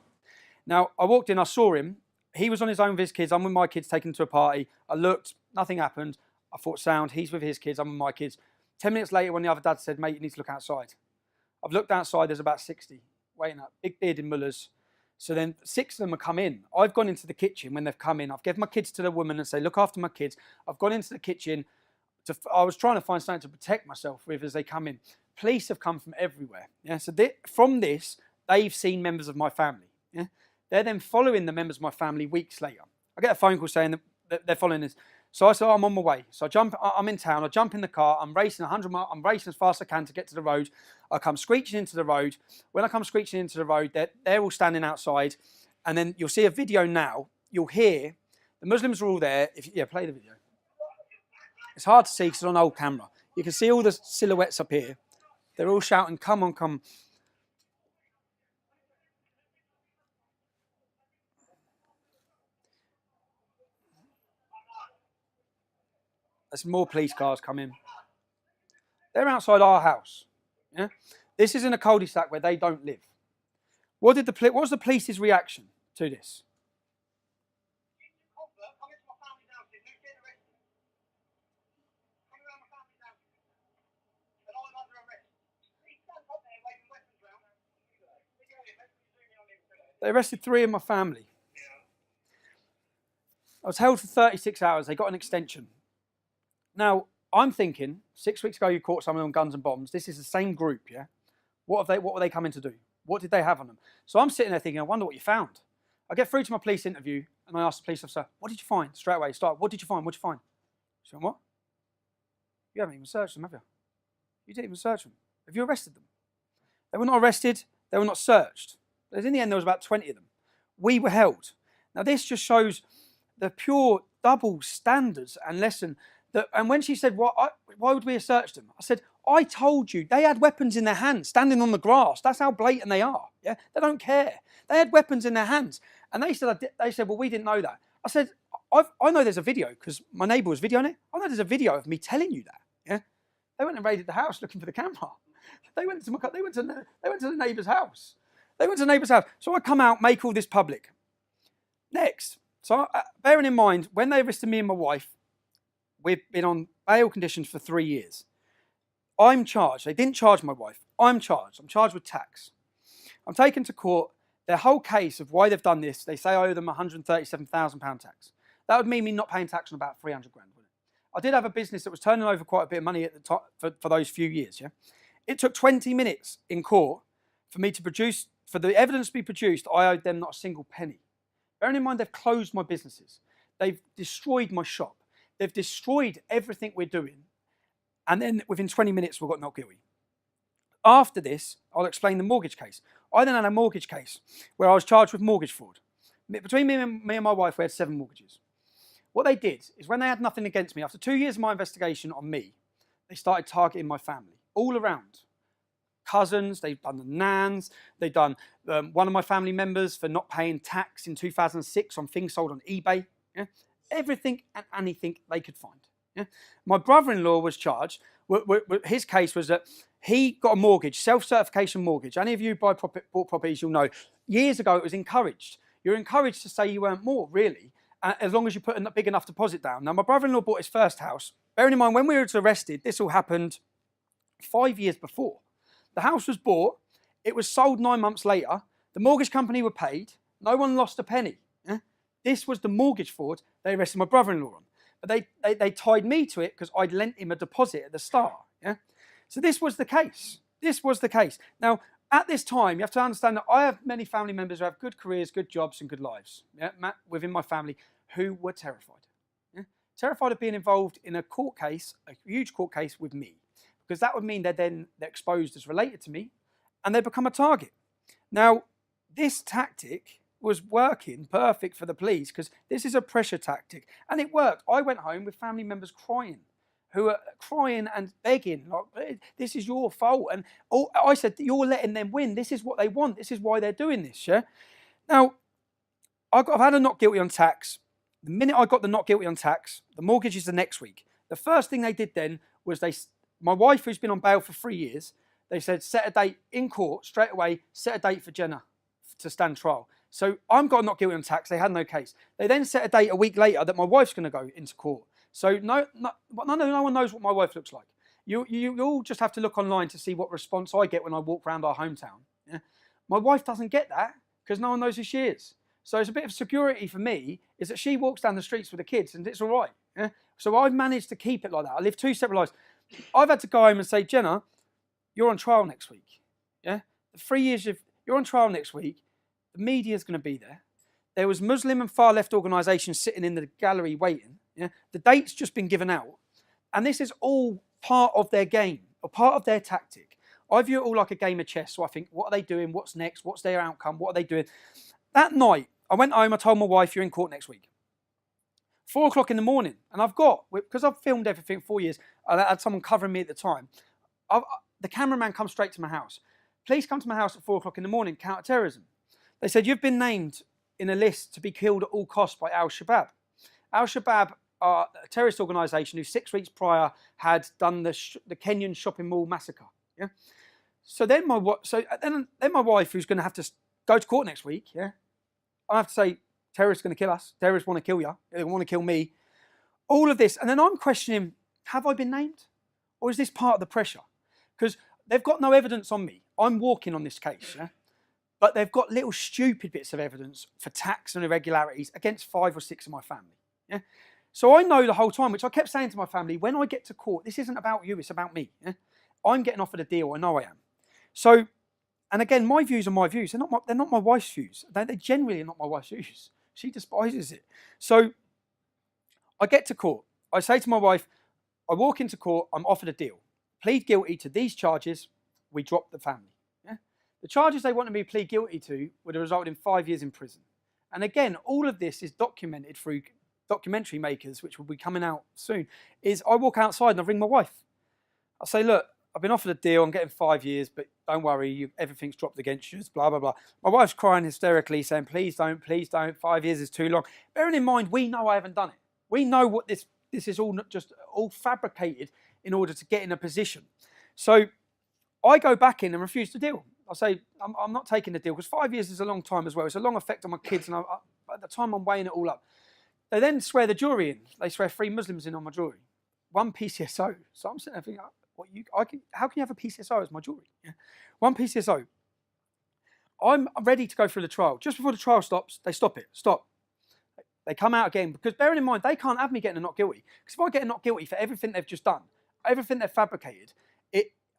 Now, I walked in, I saw him. He was on his own with his kids. I'm with my kids taken to a party. I looked, nothing happened. I thought, sound, he's with his kids, I'm with my kids. 10 minutes later, when the other dad said, mate, you need to look outside. I've looked outside, there's about 60 waiting up. Big bearded mullahs, So then 6 of them have come in. I've gone into the kitchen when they've come in. I've given my kids to the woman and say, look after my kids. I've gone into the kitchen. I was trying to find something to protect myself with as they come in. Police have come from everywhere. Yeah. So from this, they've seen members of my family. Yeah. They're then following the members of my family weeks later. I get a phone call saying that they're following this. So I said, I'm on my way. So I'm in town. I jump in the car. I'm racing 100 miles. I'm racing as fast as I can to get to the road. I come screeching into the road. When I come screeching into the road, they're all standing outside. And then you'll see a video now. You'll hear the Muslims are all there. Play the video. It's hard to see because it's on old camera. You can see all the silhouettes up here. They're all shouting, come on, come. There's more police cars coming. They're outside our house. Yeah? This is in a cul-de-sac where they don't live. What was the police's reaction to this? They arrested 3 of my family. I was held for 36 hours. They got an extension. Now, I'm thinking, 6 weeks ago you caught someone on guns and bombs. This is the same group, yeah? What were they coming to do? What did they have on them? So I'm sitting there thinking, I wonder what you found. I get through to my police interview and I ask the police officer, what did you find? Straight away, what did you find? What did you find? She went, what? You haven't even searched them, have you? You didn't even search them. Have you arrested them? They were not arrested. They were not searched. In the end, there was about 20 of them. We were held. Now, this just shows the pure double standards and lesson. And when she said, why would we have searched them? I said, I told you, they had weapons in their hands, standing on the grass. That's how blatant they are. Yeah, they don't care. They had weapons in their hands. And they said, well, we didn't know that. I said, I know there's a video because my neighbour was videoing it. I know there's a video of me telling you that. Yeah, they went and raided the house looking for the camera. They went to the neighbour's house. So I come out, make all this public. Next, so bearing in mind, when they arrested me and my wife, we've been on bail conditions for 3 years. I'm charged. They didn't charge my wife. I'm charged. I'm charged with tax. I'm taken to court. Their whole case of why they've done this, they say I owe them £137,000 tax. That would mean me not paying tax on about 300 grand, wouldn't it? I did have a business that was turning over quite a bit of money at the top for those few years, yeah? It took 20 minutes in court for the evidence to be produced. I owed them not a single penny. Bearing in mind, they've closed my businesses. They've destroyed my shop. They've destroyed everything we're doing. And then within 20 minutes, we got not guilty. After this, I'll explain the mortgage case. I then had a mortgage case where I was charged with mortgage fraud. Between me and my wife, we had 7 mortgages. What they did is when they had nothing against me, after 2 years of my investigation on me, they started targeting my family all around. Cousins, they've done the nans, they've done one of my family members for not paying tax in 2006 on things sold on eBay. Yeah? Everything and anything they could find. Yeah? My brother-in-law was charged. His case was that he got a mortgage, self-certification mortgage. Any of you bought properties, you'll know. Years ago, it was encouraged. You're encouraged to say you earned more, really, as long as you put a big enough deposit down. Now, my brother-in-law bought his first house. Bearing in mind, when we were arrested, this all happened 5 years before. The house was bought. It was sold 9 months later. The mortgage company were paid. No one lost a penny. Yeah? This was the mortgage fraud they arrested my brother-in-law on. But they tied me to it because I'd lent him a deposit at the start. Yeah? So this was the case. Now, at this time, you have to understand that I have many family members who have good careers, good jobs, and good lives, yeah, within my family, who were terrified. Yeah? Terrified of being involved in a court case, a huge court case with me. Because that would mean they're exposed as related to me, and they become a target. Now, this tactic was working perfect for the police because this is a pressure tactic, and it worked. I went home with family members crying, who are crying and begging, like, this is your fault. And I said, you're letting them win. This is what they want. This is why they're doing this, yeah? Now, I've had a not guilty on tax. The minute I got the not guilty on tax, the mortgage is the next week. The first thing they did then was my wife, who's been on bail for 3 years, they said, set a date in court straight away, set a date for Jenna to stand trial. So I'm got not guilty on tax. They had no case. They then set a date a week later that my wife's going to go into court. So no one knows what my wife looks like. You all just have to look online to see what response I get when I walk around our hometown. Yeah? My wife doesn't get that because no one knows who she is. So it's a bit of security for me is that she walks down the streets with the kids and it's all right. Yeah? So I've managed to keep it like that. I live two separate lives. I've had to go home and say, Jenna, you're on trial next week. Yeah, the 3 years you're on trial next week. The media's going to be there. There was Muslim and far left organisations sitting in the gallery waiting. Yeah, the date's just been given out, and this is all part of their game or part of their tactic. I view it all like a game of chess. So I think, what are they doing? What's next? What's their outcome? What are they doing? That night, I went home. I told my wife, "You're in court next week." 4 o'clock in the morning, and because I've filmed everything 4 years. I had someone covering me at the time. The cameraman comes straight to my house. Police come to my house at 4 o'clock in the morning, counter-terrorism. They said, you've been named in a list to be killed at all costs by Al-Shabaab. Al-Shabaab are a terrorist organisation who 6 weeks prior had done the Kenyan shopping mall massacre. Yeah. So then my wife, who's going to have to go to court next week, yeah, I have to say, terrorists are going to kill us. Terrorists want to kill you. They want to kill me. All of this. And then I'm questioning, have I been named? Or is this part of the pressure? Because they've got no evidence on me. I'm walking on this case, yeah? But they've got little stupid bits of evidence for tax and irregularities against 5 or 6 of my family. Yeah? So I know the whole time, which I kept saying to my family, when I get to court, this isn't about you, it's about me. Yeah? I'm getting offered a deal, I know I am. So, and again, my views are my views. They're not my wife's views. They generally are not my wife's views. She despises it. So I get to court. I say to my wife, I walk into court, I'm offered a deal. Plead guilty to these charges, we drop the family. Yeah? The charges they wanted me to plead guilty to would have resulted in 5 years in prison. And again, all of this is documented through documentary makers, which will be coming out soon, is I walk outside and I ring my wife. I say, look, I've been offered a deal, I'm getting 5 years, but don't worry, everything's dropped against you, blah, blah, blah. My wife's crying hysterically, saying, please don't, 5 years is too long. Bearing in mind, we know I haven't done it. We know what this is all fabricated in order to get in a position. So I go back in and refuse the deal. I say, I'm not taking the deal, because 5 years is a long time as well. It's a long effect on my kids, and at the time I'm weighing it all up. They then swear the jury in. They swear 3 Muslims in on my jury. 1 PCSO. So I'm sitting there thinking, how can you have a PCSO as my jury? Yeah. 1 PCSO. I'm ready to go through the trial. Just before the trial stops, they stop it. Stop. They come out again, because bearing in mind, they can't have me getting a not guilty. Because if I get a not guilty for everything they've just done, everything they've fabricated,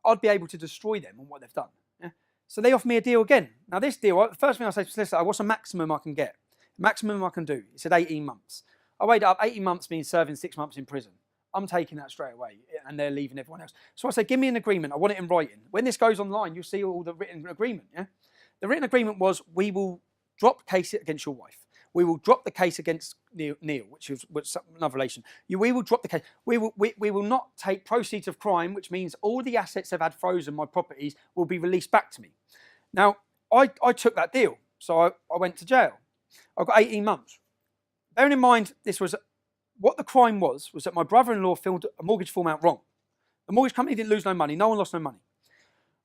I'd be able to destroy them on what they've done. Yeah? So they offer me a deal again. Now this deal, the first thing I say to the solicitor, what's the maximum I can get? Maximum I can do. He said 18 months. I weighed it up. 18 months means serving 6 months in prison. I'm taking that straight away, and they're leaving everyone else. So I say, give me an agreement. I want it in writing. When this goes online, you'll see all the written agreement. Yeah, the written agreement was, we will drop the case against your wife. We will drop the case against Neil, which was another relation. We will drop the case. We will not take proceeds of crime, which means all the assets they've had frozen, my properties, will be released back to me. Now, I took that deal, so I went to jail. I got 18 months. Bearing in mind, what the crime was that my brother-in-law filled a mortgage form out wrong. The mortgage company didn't lose no money. No one lost no money.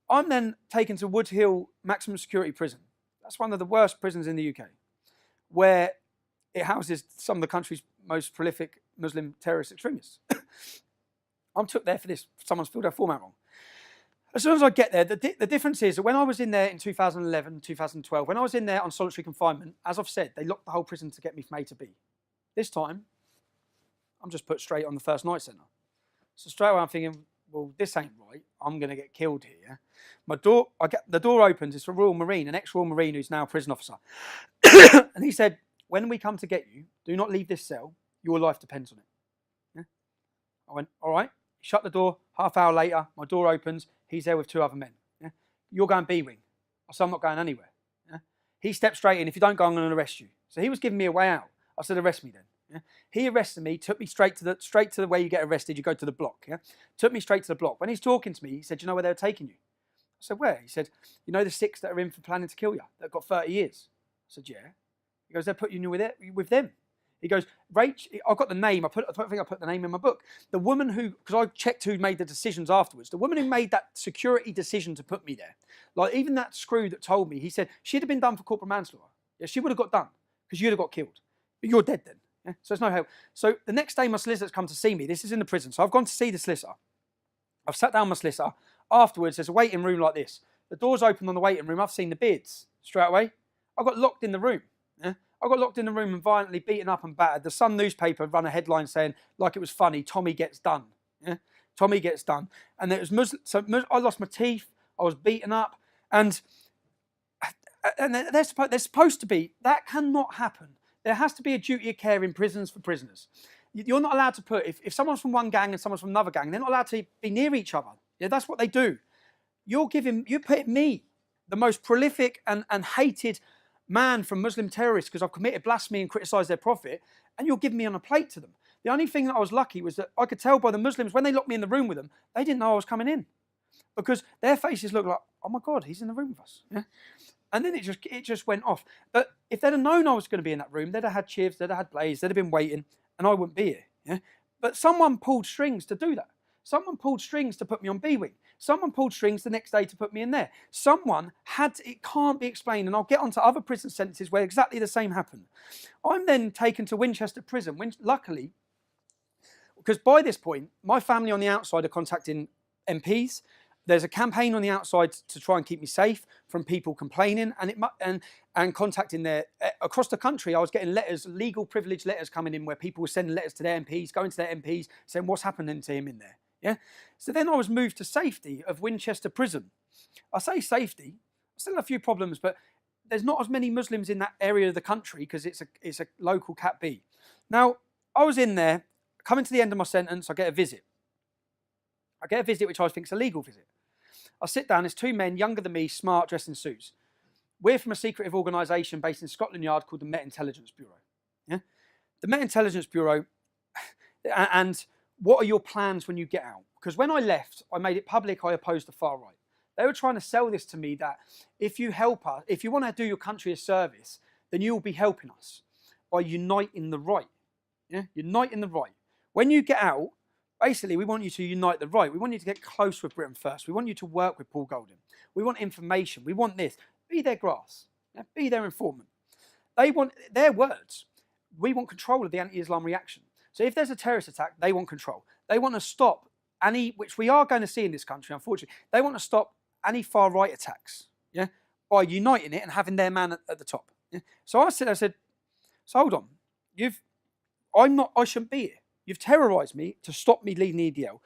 I'm then taken to Wood Hill Maximum Security Prison. That's one of the worst prisons in the UK, where it houses some of the country's most prolific Muslim terrorist extremists. I'm took there for this. Someone's filled their form out wrong. As soon as I get there, the difference is that when I was in there in 2011, 2012, when I was in there on solitary confinement, as I've said, they locked the whole prison to get me from A to B. This time, I'm just put straight on the first night centre. So straight away I'm thinking, well, this ain't right. I'm going to get killed here. The door opens. It's a Royal Marine, an ex-Royal Marine who's now a prison officer. And he said, when we come to get you, do not leave this cell. Your life depends on it. Yeah? I went, all right. Shut the door. Half hour later, my door opens. He's there with 2 other men. Yeah? You're going B-wing. I said, I'm not going anywhere. Yeah? He stepped straight in. If you don't go, I'm going to arrest you. So he was giving me a way out. I said, arrest me then. Yeah? He arrested me, took me straight to the way you get arrested. You go to the block. Yeah? Took me straight to the block. When he's talking to me, he said, you know where they were taking you? I said, where? He said, you know the 6 that are in for planning to kill you, that got 30 years? I said, yeah. He goes, they're putting you with them. He goes, Rach, I've got the name. I don't think I put the name in my book. The woman who, because I checked who made the decisions afterwards, the woman who made that security decision to put me there, like even that screw that told me, he said, she'd have been done for corporal manslaughter. Yeah, she would have got done because you'd have got killed. But you're dead then. Yeah? So there's no help. So the next day my solicitor's come to see me. This is in the prison. So I've gone to see the solicitor. I've sat down with my solicitor. Afterwards, there's a waiting room like this. The door's open on the waiting room. I've seen the beards straight away. I got locked in the room. Yeah? I got locked in the room and violently beaten up and battered. The Sun newspaper run a headline saying, like it was funny, Tommy gets done. Yeah? Tommy gets done. And it was Muslim. So I lost my teeth. I was beaten up. And they're supposed to be, that cannot happen. There has to be a duty of care in prisons for prisoners. You're not allowed to put, if someone's from one gang and someone's from another gang, they're not allowed to be near each other. Yeah, that's what they do. You're putting me, the most prolific and hated man from Muslim terrorists, because I've committed blasphemy and criticised their prophet, and you're giving me on a plate to them. The only thing that I was lucky was that I could tell by the Muslims, when they locked me in the room with them, they didn't know I was coming in. Because their faces looked like, oh my God, he's in the room with us. Yeah? And then it just went off. But if they'd have known I was going to be in that room, they'd have had Chivs, they'd have had Blaze, they'd have been waiting, and I wouldn't be here. Yeah? But someone pulled strings to do that. Someone pulled strings to put me on B-Wing. Someone pulled strings the next day to put me in there. Someone had to, it can't be explained, and I'll get onto other prison sentences where exactly the same happened. I'm then taken to Winchester Prison, luckily, because by this point, my family on the outside are contacting MPs. There's a campaign on the outside to try and keep me safe from people complaining and contacting across the country. I was getting letters, legal privilege letters coming in where people were sending letters to their MPs, going to their MPs, saying what's happening to him in there. Yeah. So then I was moved to safety of Winchester Prison. I say safety. I still have a few problems, but there's not as many Muslims in that area of the country because it's a local Cat B. Now I was in there, coming to the end of my sentence. I get a visit. Which I think is a legal visit. I sit down, there's two men, younger than me, smart, dressed in suits. We're from a secretive organisation based in Scotland Yard called the Met Intelligence Bureau. Yeah? The Met Intelligence Bureau, and what are your plans when you get out? Because when I left, I made it public I opposed the far right. They were trying to sell this to me that if you help us, if you want to do your country a service, then you will be helping us by uniting the right. Yeah? Uniting the right. When you get out, basically, we want you to unite the right. We want you to get close with Britain First. We want you to work with Paul Golding. We want information. We want this. Be their grass. Yeah? Be their informant. They want their words. We want control of the anti-Islam reaction. So if there's a terrorist attack, they want control. They want to stop any, which we are going to see in this country, unfortunately. They want to stop any far-right attacks, yeah, by uniting it and having their man at the top. Yeah? So I said, so hold on. I shouldn't be here. You've terrorised me to stop me leading the EDL.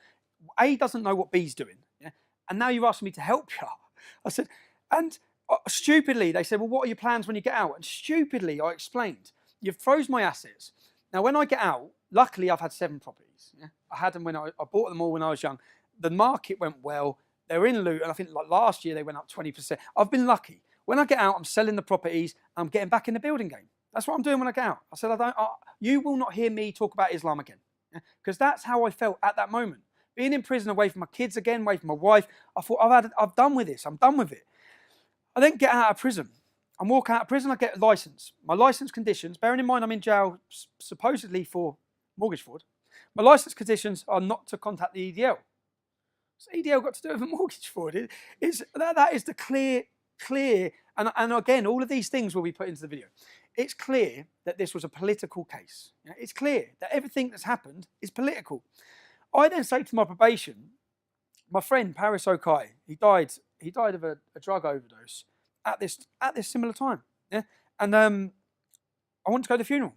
A doesn't know what B's doing. Yeah? And now you're asking me to help you. I said, and stupidly, they said, well, what are your plans when you get out? And stupidly, I explained, you've froze my assets. Now, when I get out, luckily, I've had 7 properties. Yeah? I had them when I bought them all when I was young. The market went well. They were in loot. And I think like last year, they went up 20%. I've been lucky. When I get out, I'm selling the properties. I'm getting back in the building game. That's what I'm doing when I get out. I said, you will not hear me talk about Islam again. Because that's how I felt at that moment. Being in prison, away from my kids again, away from my wife, I thought, I've done with this. I'm done with it. I then get out of prison. I'm walking out of prison, I get a licence. My licence conditions, bearing in mind I'm in jail supposedly for mortgage fraud, my licence conditions are not to contact the EDL. So EDL got to do with a mortgage fraud. That is the clear, and again, all of these things will be put into the video. It's clear that this was a political case. It's clear that everything that's happened is political. I then say to my probation, my friend Paris Okai, he died of a drug overdose at this similar time. Yeah? And I want to go to the funeral.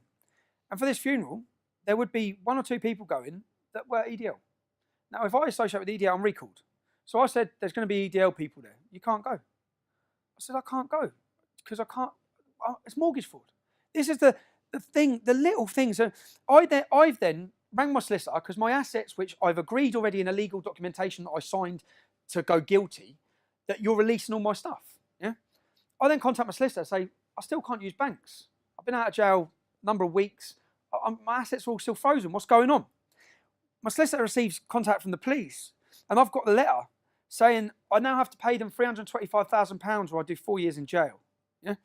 And for this funeral, there would be 1 or 2 people going that were EDL. Now, if I associate with EDL, I'm recalled. So I said, there's going to be EDL people there. You can't go. I said, I can't go because I can't. It's mortgage fraud. This is the thing, the little things. I've then rang my solicitor because my assets, which I've agreed already in a legal documentation that I signed to go guilty, that you're releasing all my stuff. Yeah. I then contact my solicitor and say, I still can't use banks. I've been out of jail a number of weeks. My assets are all still frozen. What's going on? My solicitor receives contact from the police, and I've got the letter saying I now have to pay them £325,000 or I do 4 years in jail. Yeah.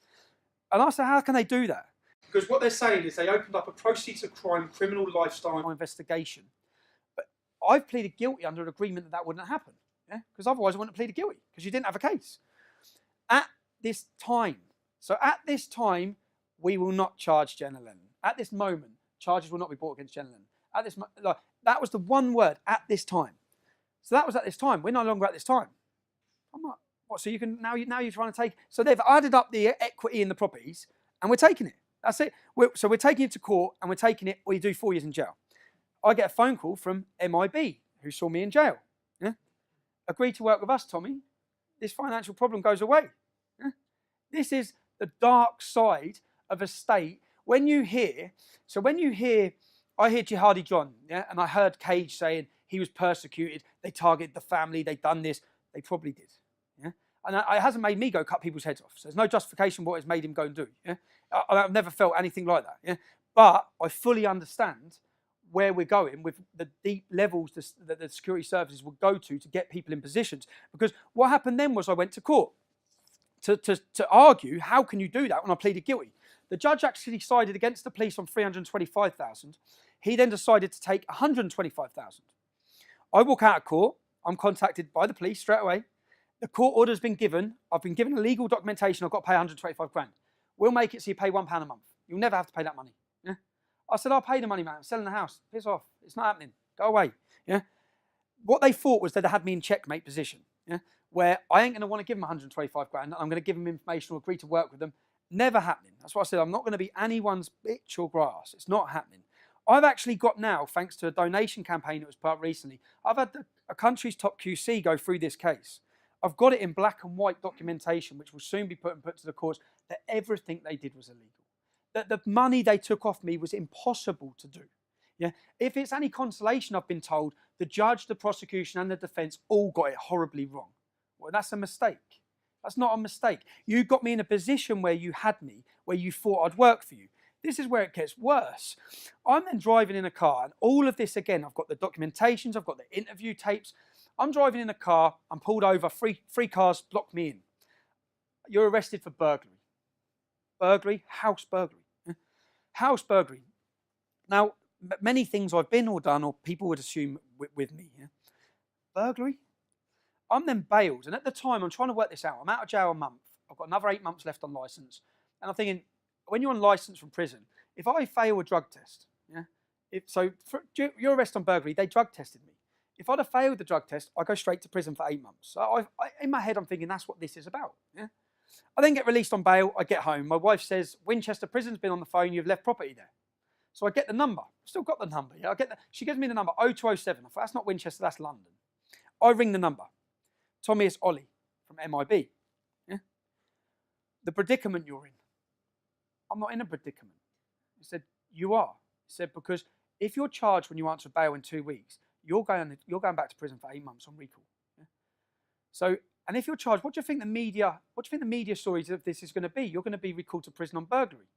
And I said, how can they do that? Because what they're saying is they opened up a proceeds of crime criminal lifestyle investigation. But I've pleaded guilty under an agreement that wouldn't happen. Yeah? Because otherwise I wouldn't have pleaded guilty because you didn't have a case. At this time, we will not charge Jenna Lennon. At this moment, charges will not be brought against Jenna Lennon. That was the one word, at this time. So that was at this time. We're no longer at this time. I'm like, What? So you can now you're trying to take. So they've added up the equity in the properties, and we're taking it. That's it. So we're taking it to court, and we're taking it, or you do 4 years in jail. I get a phone call from MIB, who saw me in jail. Yeah? Agree to work with us, Tommy. This financial problem goes away. Yeah? This is the dark side of a state. I hear Jihadi John, yeah, and I heard Cage saying he was persecuted, they targeted the family, they done this. They probably did. Yeah? And it hasn't made me go cut people's heads off. So there's no justification what it's made him go and do. Yeah? I've never felt anything like that. Yeah? But I fully understand where we're going with the deep levels that the security services will go to get people in positions. Because what happened then was I went to court to argue, how can you do that when I pleaded guilty? The judge actually sided against the police on 325,000. He then decided to take 125,000. I walk out of court. I'm contacted by the police straight away. The court order's been given. I've been given a legal documentation. I've got to pay 125 grand. We'll make it so you pay £1 a month. You'll never have to pay that money. Yeah? I said, I'll pay the money, man. I'm selling the house. Piss off. It's not happening. Go away. Yeah? What they thought was they'd had me in checkmate position, yeah? Where I ain't going to want to give them 125 grand. I'm going to give them information or agree to work with them. Never happening. That's why I said I'm not going to be anyone's bitch or grass. It's not happening. I've actually got now, thanks to a donation campaign that was put up recently, I've had a country's top QC go through this case. I've got it in black and white documentation, which will soon be put to the courts, that everything they did was illegal. That the money they took off me was impossible to do. Yeah? If it's any consolation, I've been told, the judge, the prosecution, and the defence all got it horribly wrong. Well, that's a mistake. That's not a mistake. You got me in a position where you had me, where you thought I'd work for you. This is where it gets worse. I'm then driving in a car, and all of this again, I've got the documentations, I've got the interview tapes. I'm driving in a car, I'm pulled over, three cars block me in. You're arrested for burglary. Burglary, house burglary. House burglary. Now, many things I've been or done, or people would assume with me. Yeah? Burglary? I'm then bailed, and at the time, I'm trying to work this out. I'm out of jail a month. I've got another 8 months left on licence. And I'm thinking, when you're on licence from prison, if I fail a drug test, yeah, for your arrest on burglary, they drug tested me. If I'd have failed the drug test, I go straight to prison for 8 months. So in my head, I'm thinking that's what this is about. Yeah? I then get released on bail. I get home. My wife says, Winchester Prison's been on the phone. You've left property there. So I get the number. I've still got the number. Yeah, she gives me the number 0207. I thought, that's not Winchester, that's London. I ring the number. Tommy, it's Ollie from MIB. Yeah? The predicament you're in. I'm not in a predicament. He said, you are. He said, because if you're charged when you answer bail in 2 weeks, you're going back to prison for 8 months on recall. Yeah? So, and if you're charged, what do you think the media stories of this is going to be? You're going to be recalled to prison on burglary.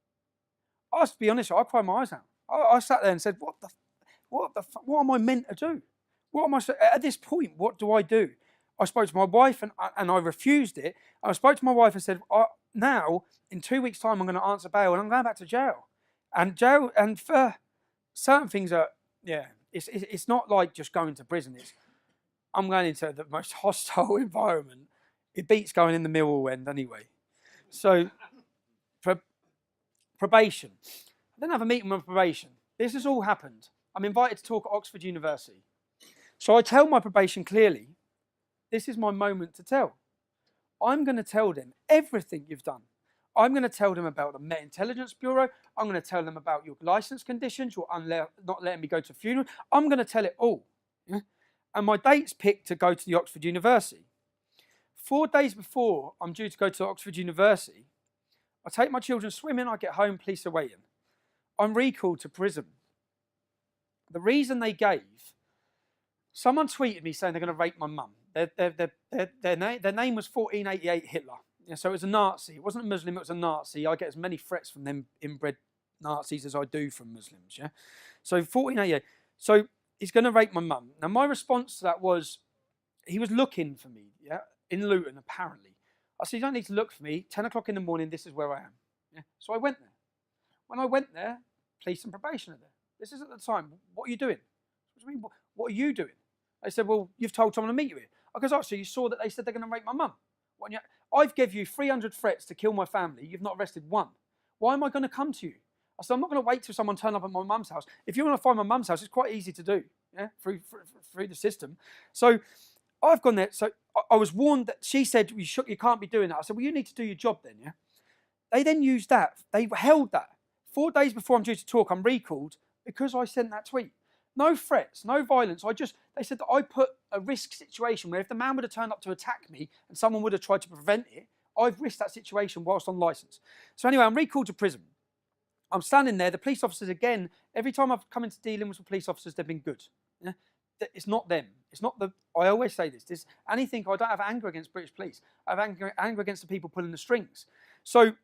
I have to be honest, I cried my eyes out. I sat there and said, what am I meant to do? What am I at this point? What do I do? I spoke to my wife and I refused it. I spoke to my wife and said, now in 2 weeks' time, I'm going to answer bail and I'm going back to jail. And for certain things it's not like just going to prison. I'm going into the most hostile environment. It beats going in the Millwall end anyway. So probation. I didn't have a meeting with probation. This has all happened. I'm invited to talk at Oxford University. So I tell my probation clearly, this is my moment to tell. I'm going to tell them everything you've done. I'm going to tell them about the Met Intelligence Bureau. I'm going to tell them about your licence conditions, your not letting me go to a funeral. I'm going to tell it all. Yeah? And my date's picked to go to the Oxford University. 4 days before I'm due to go to Oxford University, I take my children swimming, I get home, police are waiting. I'm recalled to prison. The reason they gave, someone tweeted me saying they're going to rape my mum. Their name was 1488 Hitler. Yeah, so it was a Nazi. It wasn't a Muslim, it was a Nazi. I get as many threats from them inbred Nazis as I do from Muslims. Yeah. So 1488. So he's going to rape my mum. Now my response to that was, he was looking for me, yeah, in Luton apparently. I said, you don't need to look for me. 10 o'clock in the morning, this is where I am. Yeah. So I went there. When I went there, police and probation are there. This is at the time. What are you doing? What are you doing? They said, well, you've told someone to meet you here. I goes, oh, so you saw that they said they're going to rape my mum. I've given you 300 threats to kill my family. You've not arrested one. Why am I going to come to you? I said, I'm not going to wait till someone turn up at my mum's house. If you want to find my mum's house, it's quite easy to do, yeah, through the system. So I've gone there. So I was warned that she said, you can't be doing that. I said, well, you need to do your job then, yeah? They then used that. They held that. 4 days before I'm due to talk, I'm recalled because I sent that tweet. No threats, no violence. They said that I put a risk situation where if the man would have turned up to attack me and someone would have tried to prevent it, I've risked that situation whilst on licence. So anyway, I'm recalled to prison. I'm standing there. The police officers, again, every time I've come into dealing with police officers, they've been good. Yeah? It's not them. It's not the. I always say this. Anything. I don't have anger against British police. I have anger against the people pulling the strings. So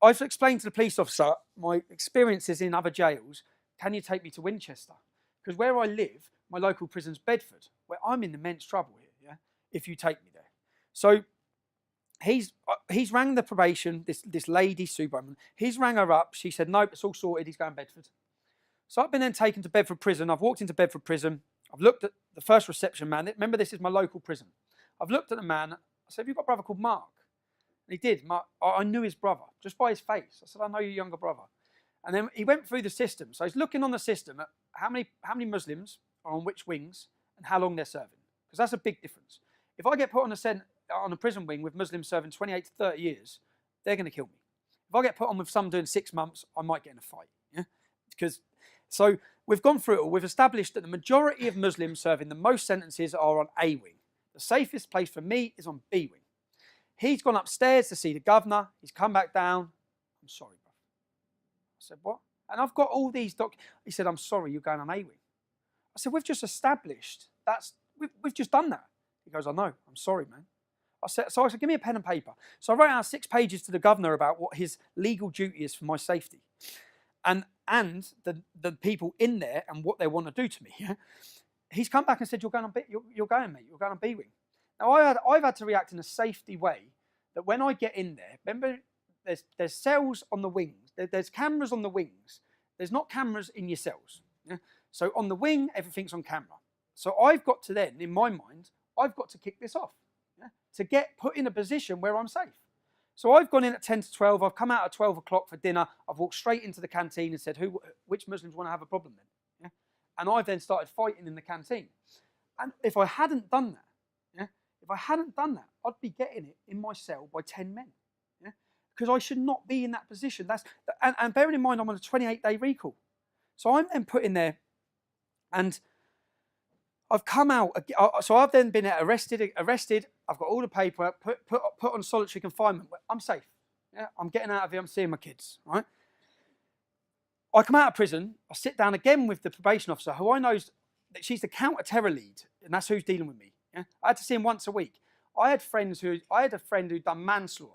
I've explained to the police officer my experiences in other jails. Can you take me to Winchester? Because where I live, my local prison's Bedford, where I'm in immense trouble here. Yeah, if you take me there. So he's rang the probation. This lady, Superwoman. He's rang her up. She said, nope, it's all sorted. He's going Bedford. So I've been then taken to Bedford prison. I've walked into Bedford prison. I've looked at the first reception man. Remember, this is my local prison. I've looked at the man. I said, have you got a brother called Mark? And he did. Mark, I knew his brother just by his face. I said, I know your younger brother. And then he went through the system. So he's looking on the system at how many Muslims are on which wings and how long they're serving. Because that's a big difference. If I get put on a prison wing with Muslims serving 28 to 30 years, they're going to kill me. If I get put on with some doing 6 months, I might get in a fight. Yeah? So we've gone through it all. We've established that the majority of Muslims serving the most sentences are on A wing. The safest place for me is on B wing. He's gone upstairs to see the governor. He's come back down. I'm sorry, bro. I said, what? And I've got all these He said, I'm sorry, you're going on A wing. I said, we've just established we've just done that. He goes, I know. I'm sorry, man. I said, give me a pen and paper. So I wrote out 6 pages to the governor about what his legal duty is for my safety. And the people in there and what they want to do to me. Yeah? He's come back and said, you're going, mate. You're going on B wing. Now, I've had to react in a safety way that when I get in there, remember, there's cells on the wings. There's cameras on the wings. There's not cameras in your cells. Yeah? So on the wing, everything's on camera. So I've got to then, in my mind, I've got to kick this off, yeah? To get put in a position where I'm safe. So I've gone in at 10 to 12. I've come out at 12 o'clock for dinner. I've walked straight into the canteen and said, which Muslims want to have a problem then? Yeah? And I've then started fighting in the canteen. And if I hadn't done that, I'd be getting it in my cell by 10 men. Yeah? Because I should not be in that position. And bearing in mind, I'm on a 28-day recall. So I'm then put in there, and I've come out. So I've then been arrested. I've got all the paper, put on solitary confinement. I'm safe. Yeah? I'm getting out of here. I'm seeing my kids. Right? I come out of prison. I sit down again with the probation officer, who I know that she's the counter-terror lead, and that's who's dealing with me. Yeah? I had to see him once a week. I had a friend who'd done manslaughter,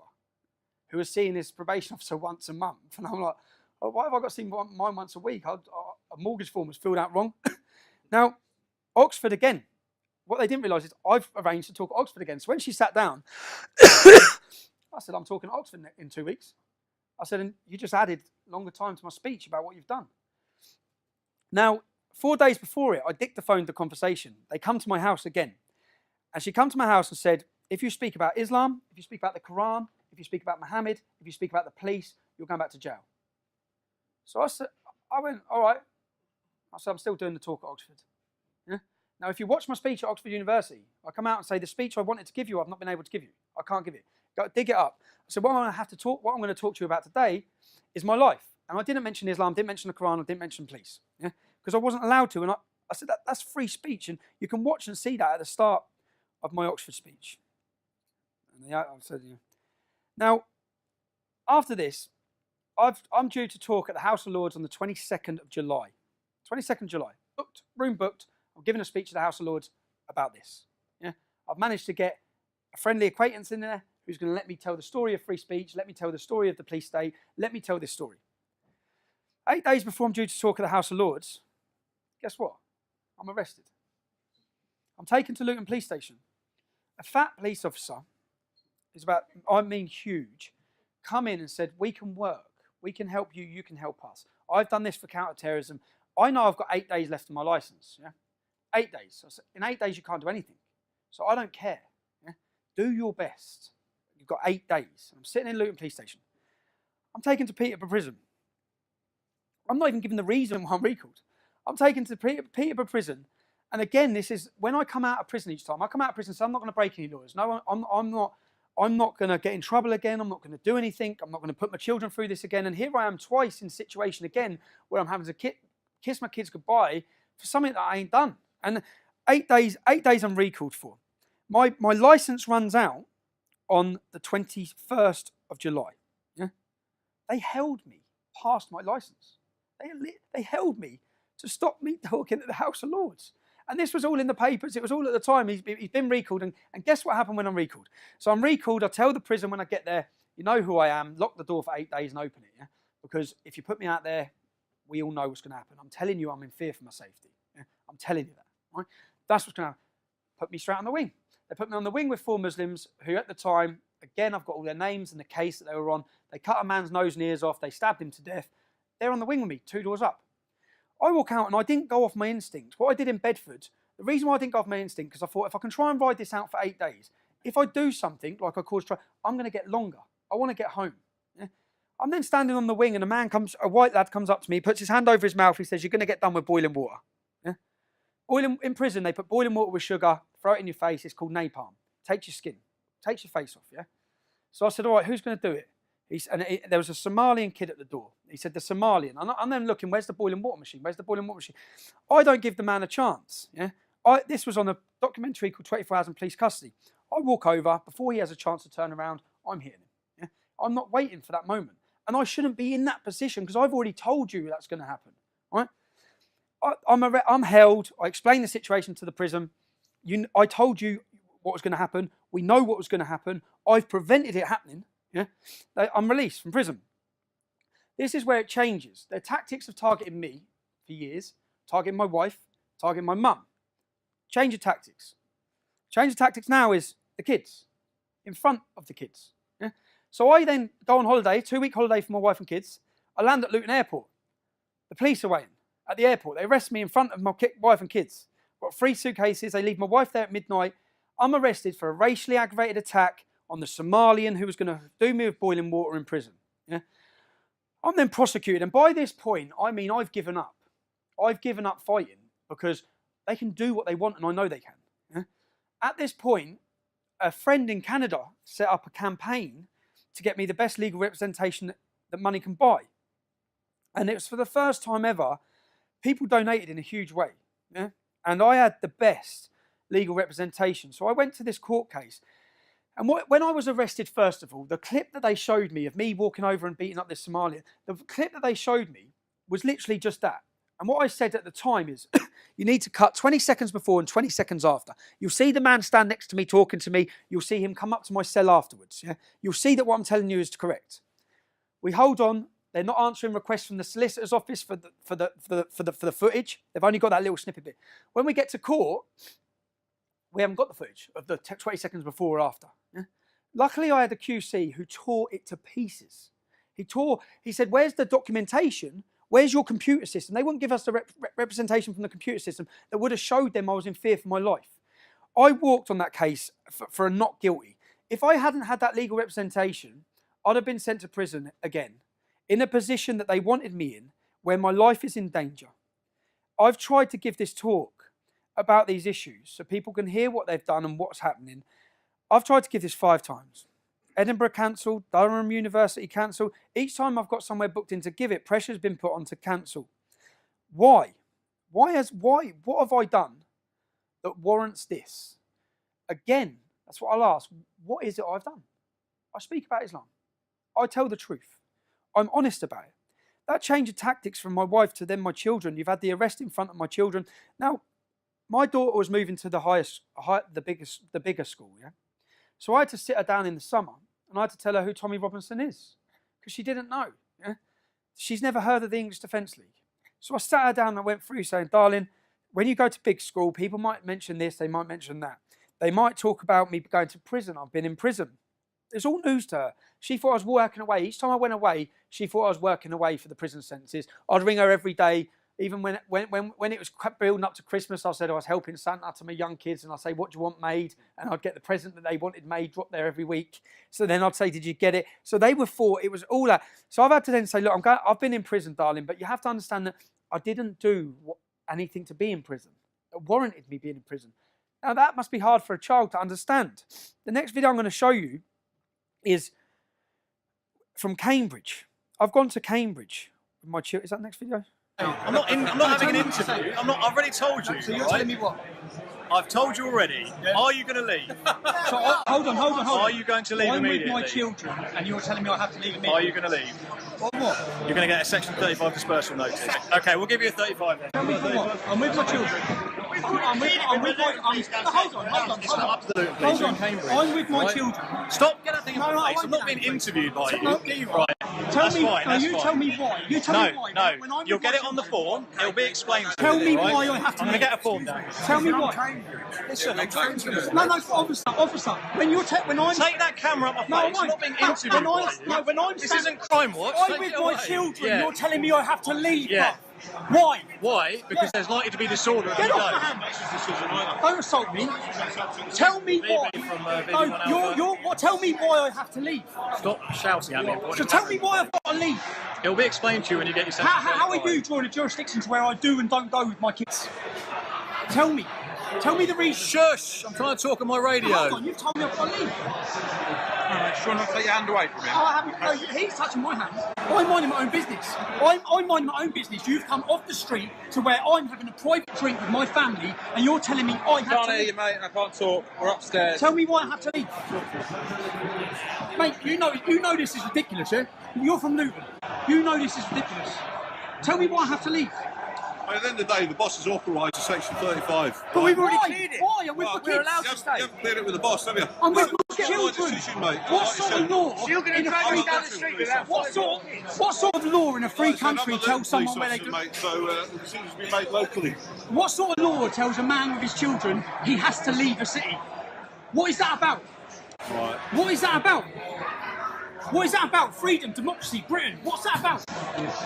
who was seeing his probation officer once a month, and I'm like, oh, why have I got to see mine once a week? A mortgage form was filled out wrong. Now, Oxford again. What they didn't realise is I've arranged to talk at Oxford again. So when she sat down, I said, I'm talking at Oxford in 2 weeks. I said, and you just added longer time to my speech about what you've done. Now, 4 days before it, I dictaphoned the conversation. They come to my house again. And she come to my house and said, if you speak about Islam, if you speak about the Quran, if you speak about Muhammad, if you speak about the police, you're going back to jail. So I went, all right. I said, I'm still doing the talk at Oxford. Yeah? Now, if you watch my speech at Oxford University, I come out and say, the speech I wanted to give you, I've not been able to give you. I can't give it. Go dig it up. I said, what I'm going to talk to you about today is my life. And I didn't mention Islam, didn't mention the Quran, I didn't mention police. Yeah? Because I wasn't allowed to. And I said, that's free speech. And you can watch and see that at the start of my Oxford speech. And I said, yeah. Now, after this, I'm due to talk at the House of Lords on the 22nd of July. 22nd of July. Room booked. I'm giving a speech at the House of Lords about this. Yeah? I've managed to get a friendly acquaintance in there who's going to let me tell the story of free speech, let me tell the story of the police state, let me tell this story. 8 days before I'm due to talk at the House of Lords, guess what? I'm arrested. I'm taken to Luton Police Station. A fat police officer, huge, come in and said, we can work, we can help you, you can help us. I've done this for counter-terrorism. I know I've got 8 days left of my licence. Yeah? 8 days. So in 8 days, you can't do anything. So I don't care. Yeah? Do your best. You've got 8 days. I'm sitting in Luton Police Station. I'm taken to Peterborough Prison. I'm not even given the reason why I'm recalled. I'm taken to Peterborough Prison, And again, this is when I come out of prison each time. I come out of prison, so I'm not going to break any laws. No, I'm not going to get in trouble again. I'm not going to do anything. I'm not going to put my children through this again. And here I am twice in a situation again where I'm having to kiss my kids goodbye for something that I ain't done. And 8 days I'm recalled for. My license runs out on the 21st of July. Yeah? They held me past my license. They held me to stop me talking at the House of Lords. And this was all in the papers. It was all at the time. He's been recalled. And guess what happened when I'm recalled? So I'm recalled. I tell the prison when I get there, you know who I am, lock the door for 8 days and open it. Yeah? Because if you put me out there, we all know what's going to happen. I'm telling you, I'm in fear for my safety. Yeah? I'm telling you that. Right? That's what's going to happen. Put me straight on the wing. They put me on the wing with 4 Muslims who at the time, again, I've got all their names and the case that they were on. They cut a man's nose and ears off. They stabbed him to death. They're on the wing with me, 2 doors up. I walk out and I didn't go off my instinct. What I did in Bedford, the reason why I didn't go off my instinct, because I thought if I can try and ride this out for 8 days, if I do something like I caused trouble, I'm going to get longer. I want to get home. Yeah? I'm then standing on the wing and a white lad comes up to me, puts his hand over his mouth. He says, "You're going to get done with boiling water." Yeah? In prison, they put boiling water with sugar, throw it in your face. It's called napalm. Takes your skin, takes your face off. Yeah. So I said, "All right, who's going to do it?" There was a Somalian kid at the door. He said, "The Somalian." I'm then looking, where's the boiling water machine? Where's the boiling water machine? I don't give the man a chance. Yeah. This was on a documentary called 24 Hours in Police Custody. I walk over, before he has a chance to turn around, I'm hitting him. Yeah? I'm not waiting for that moment. And I shouldn't be in that position because I've already told you that's going to happen. Right? I'm held. I explained the situation to the prison. I told you what was going to happen. We know what was going to happen. I've prevented it happening. Yeah? I'm released from prison. This is where it changes. Their tactics of targeting me for years, targeting my wife, targeting my mum. Change of tactics. Change of tactics now is the kids, in front of the kids. Yeah? So I then go on holiday, 2-week holiday for my wife and kids. I land at Luton Airport. The police are waiting at the airport. They arrest me in front of my wife and kids. Got 3 suitcases. They leave my wife there at midnight. I'm arrested for a racially aggravated attack on the Somalian who was going to do me with boiling water in prison. Yeah? I'm then prosecuted. And by this point, I mean, I've given up. I've given up fighting because they can do what they want, and I know they can. Yeah? At this point, a friend in Canada set up a campaign to get me the best legal representation that money can buy. And it was for the first time ever, people donated in a huge way. Yeah? And I had the best legal representation. So I went to this court case. And when I was arrested, first of all, the clip that they showed me of me walking over and beating up this Somalian, the clip that they showed me was literally just that. And what I said at the time is, you need to cut 20 seconds before and 20 seconds after. You'll see the man stand next to me talking to me. You'll see him come up to my cell afterwards. Yeah? You'll see that what I'm telling you is correct. We hold on. They're not answering requests from the solicitor's office for the footage. They've only got that little snippet bit. When we get to court, we haven't got the footage of the 20 seconds before or after. Yeah? Luckily, I had a QC who tore it to pieces. He said, "Where's the documentation? Where's your computer system?" They wouldn't give us the representation from the computer system that would have showed them I was in fear for my life. I walked on that case for a not guilty. If I hadn't had that legal representation, I'd have been sent to prison again, in a position that they wanted me in, where my life is in danger. I've tried to give this talk about these issues so people can hear what they've done and what's happening. I've tried to give this 5 times. Edinburgh cancelled, Durham University cancelled. Each time I've got somewhere booked in to give it, pressure's been put on to cancel. Why? What have I done that warrants this? Again, that's what I'll ask. What is it I've done? I speak about Islam. I tell the truth. I'm honest about it. That change of tactics from my wife to then my children. You've had the arrest in front of my children. Now, my daughter was moving to the bigger school, yeah? So I had to sit her down in the summer and I had to tell her who Tommy Robinson is because she didn't know. Yeah? She's never heard of the English Defence League. So I sat her down and I went through saying, "Darling, when you go to big school, people might mention this, they might mention that. They might talk about me going to prison. I've been in prison." It's all news to her. She thought I was working away. Each time I went away, she thought I was working away for the prison sentences. I'd ring her every day. Even when it was building up to Christmas, I said I was helping Santa to my young kids, and I'd say, "What do you want made?" And I'd get the present that they wanted made, dropped there every week. So then I'd say, "Did you get it?" So they were thought it was all that. So I've had to then say, "Look, I've been in prison, darling, but you have to understand that I didn't do anything to be in prison. that warranted me being in prison. Now, that must be hard for a child to understand. The next video I'm going to show you is from Cambridge. I've gone to Cambridge with my children. Is that the next video? I'm not having an interview. I've already told you. So you're telling me what? I've told you already. Yeah. Are you going to leave? So hold on. Are you going to leave immediately? I'm with my children, and you're telling me I have to leave immediately. Are you going to leave? What? You're going to get a Section 35 dispersal notice. Okay, we'll give you a 35 then. Tell me for what? I'm with my children. I'm with my... Hold on. Hold on. I'm with my children. Stop getting that thing in my face. I'm not being interviewed by you. Right. Tell me why. You tell me why. No. You'll get it on the form. It'll be explained to you. Tell me why I have to... I'm going to get a form down. Tell me why. Listen, I'm trying to... No, officer. When I'm... Take that camera up my face. I'm not being interviewed by you. This isn't Crime Watch. I'm with my children. You're telling me I have to leave. Yeah. Why? Why? Because there's likely to be disorder. Get off my hand. Don't assault me. Tell me why. Tell me why I have to leave. Stop shouting at me. So tell me why I've got to leave. It'll be explained to you when you get yourself. How are you drawing a jurisdiction to where I do and don't go with my kids? Tell me. Tell me the reason. Shush! I'm trying to talk on my radio. Hold on, you've told me I've got to leave. Just trying not to take your hand away from him. He's touching my hand. I'm minding my own business. I'm minding my own business. You've come off the street to where I'm having a private drink with my family, and you're telling me I have to leave. I can't hear you, mate. I can't talk. We're upstairs. Tell me why I have to leave. Mate, you know this is ridiculous, yeah? You're from Luton. You know this is ridiculous. Tell me why I have to leave. At the end of the day, the boss has authorised a Section 35. But we've already cleared it. Why? I'm with my kids. We're allowed to stay. You haven't cleared it with the boss, have you? I'm with my children. Decision, mate. What sort of law? You're going to drag me down the street without What sort of law in a free country tells someone where they can... Mate, so the decisions be made locally. What sort of law tells a man with his children he has to leave a city? What is that about? Right. What is that about? What is that about? Freedom, democracy, Britain. What's that about?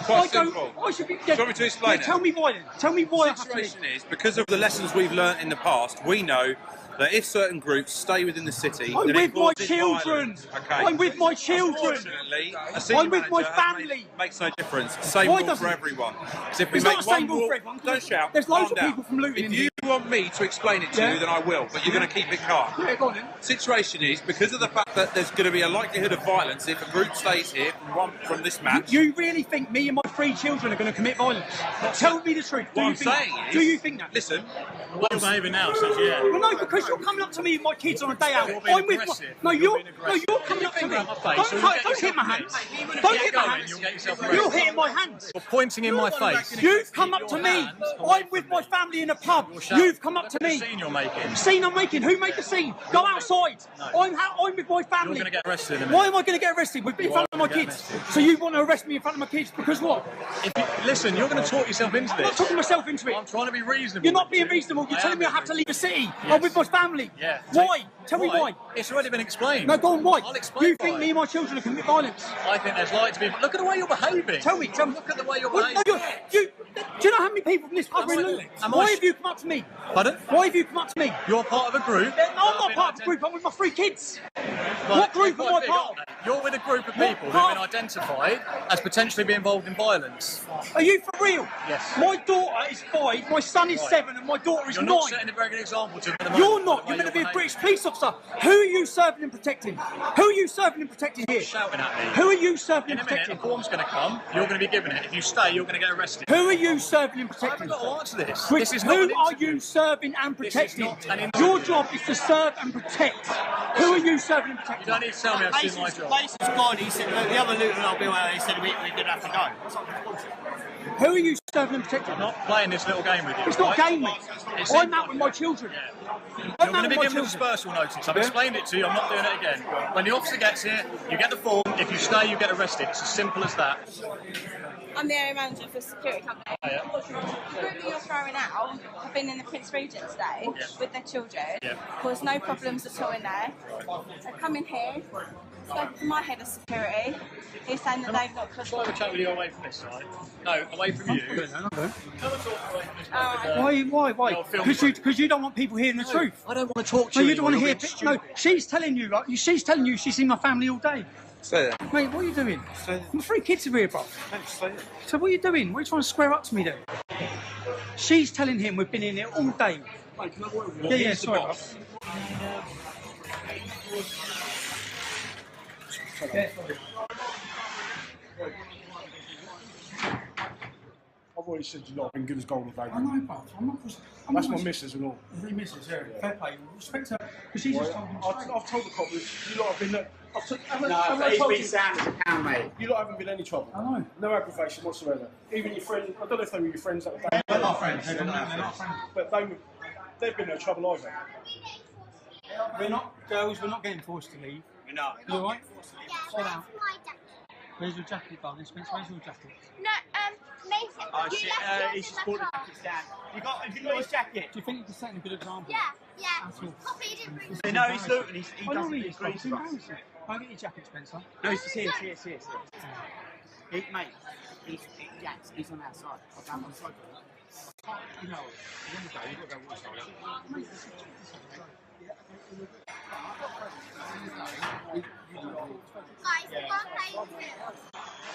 Quite simple. I should be... Do you want me to explain it? Tell me why then. Tell me why The situation is, because of the lessons we've learnt in the past, we know that if certain groups stay within the city, I'm then with it my causes children. violence, okay? I'm with my children. Unfortunately, a city I'm with my manager family. makes no difference. Same Why rule doesn't for it? everyone. So if we It's make not the same one rule rule, for everyone. don't shout. There's loads calm of people down. from Luton If in you want me to explain it to you, then I will. But you're going to keep it calm. Yeah, go on then. Situation is, because of the fact that there's going to be a likelihood of violence if a group stays here from this match. You really think me and my 3 children are going to commit violence? Tell me the truth. What I'm saying is, do you think that? Listen, What you're behaving now says yeah. Well, no, because you're coming up to me and my kids on a day out. You're being I'm with aggressive. No, You're you're coming up to me. Around my face, so Don't hit my hands. Don't hit my hands. You'll get yourself You're arrested. hitting my hands. You're pointing in my face. You've come up to me. I'm with my family in a pub. You've come up to me. Scene you're making. Scene I'm making. Who made the scene? Go outside. I'm with my family. You're going to get arrested in a minute. Why am I going to get arrested in front of my kids? So you want to arrest me in front of my kids because what? Listen, you're going to talk yourself into I'm not this. talking myself into it. I'm trying to be reasonable. You're not being reasonable. You're telling me I have to leave the city. I'm with my family. Yeah. Why? Tell me why. It's already been explained. No, go on, why? I'll explain You think why. me and my children are committing violence? I think there's likely to be... Look at the way you're behaving. Tell me. Look at the way you're Well, no, behaving. do you know how many people from this pub are in Luton? Why have you come up to me? Pardon? Why have you come up to me? You're part of a group. No, I'm not part of a group. I'm with my 3 kids. What group am I part of? You're with a group of people who've been identified as potentially being involved in violence. Are you for real? Yes. My daughter is 5, my son is 7, and my daughter is You're 9. not setting a very good example to them at the moment. You're not. You're meant to be a British police officer. Who are you serving and protecting? Who are you serving and protecting here? Shouting at me. Who are you serving In and a minute, protecting? a form's going to come. You're going to be given it. If you stay, you're going to get arrested. Who are you serving and I protecting? haven't got to answer this. Chris, This is not who an are interview. you serving and This is protecting? not an interview. Your job is to serve and protect. Who are you serving and You protecting? don't need to tell me I've seen my job. Place is gone. He said, the other Luton I'll be where he said we're going to have to go. Who are you serving and protecting? I'm not playing this little game with you. It's not right? game, mate. It's I'm in- out with my children. You're I'm going out to be with my given a children. dispersal notice. I've explained it to you. I'm not doing it again. When the officer gets here, you get the form. If you stay, you get arrested. It's as simple as that. I'm the area manager for a security company. Oh, yeah. The group that you're throwing out have been in the Prince Regent today with their children. Yeah. Caused no problems at all in there. They come in here, spoke to my head of security. He's saying that they've not Shall I have a chat with you away from this side? No, away from you. Come and talk away from this side. Why? You're filming. Because you don't want people hearing the truth. I don't want to talk to No, you. you don't want to anymore. hear. You're being No, stupid. she's telling you she's seen my family all day. stay there. Mate, what are you doing? Stay there. My 3 kids are here, bro. Stay there. So what are you doing? What are you trying to square up to me then? She's telling him we've been in here all day. Yeah, sorry. boss. Yeah, sorry. I've already said you're not been good as gold or I know, but I'm not. That's my missus and all. Your missus, yeah. Fair play. Respect her. Because she's just told him straight. I've told the cop that you lot have been. He's been sound as a pound, mate. You lot haven't been any trouble. I know. No aggravation whatsoever. Even your friends. I don't know if they were your friends at the time. They're not friends. They're not friends. But they've been no trouble either. We're not, girls, we're not getting forced to leave. We're not. You alright? Sit down. My jacket. Where's your jacket, darling? Spencer, where's your jacket? No, Mason. Oh you shit, left he's yours just in brought the the car. jackets down. Have you got his jacket? Do you think you can set a good example? Yeah, yeah. That's all. Poppy didn't bring They know he's looting, he I know doesn't he agree is, but with it's us. embarrassing. Go get your jacket, Spencer. No, he's here. Mate, he's on our side. I'm on the side. You know, you've got to go one side. Guys, the one playing too.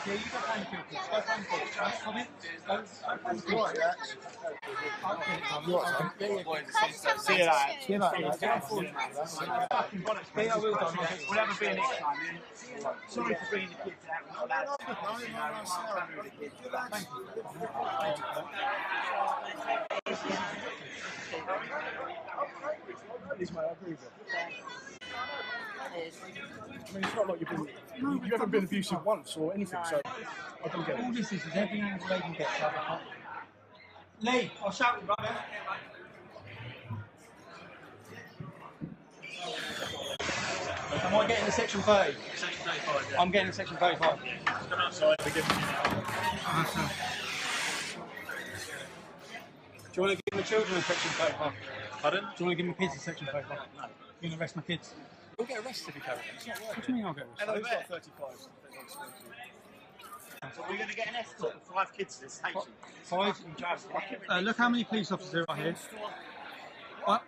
Yeah, you go play and kill kids. Go play and kill. Come in. Go play and kill. See you later. See you later. I will do. We'll have a beer next time. Sorry for bringing the kids out. We're not allowed Please, mate, I agree with you. I mean, it's not like you haven't been abusive once or anything, so I don't get All it. this is every angle they can get. Lee, I'll shout you, brother. Am I getting the section 30? Section 35, yeah. I'm getting the section 35. Come outside, we give it to you now. Do you want to give the children a section 35? Pardon? Do you want to give my kids a section 35? No. You're going to arrest my kids? You'll get arrested if you carry on. It's not worth What do you mean I'll get arrested? Who's got 35? So we're going to get an escort of 5 kids to this station. 5? Look how many police officers there are here.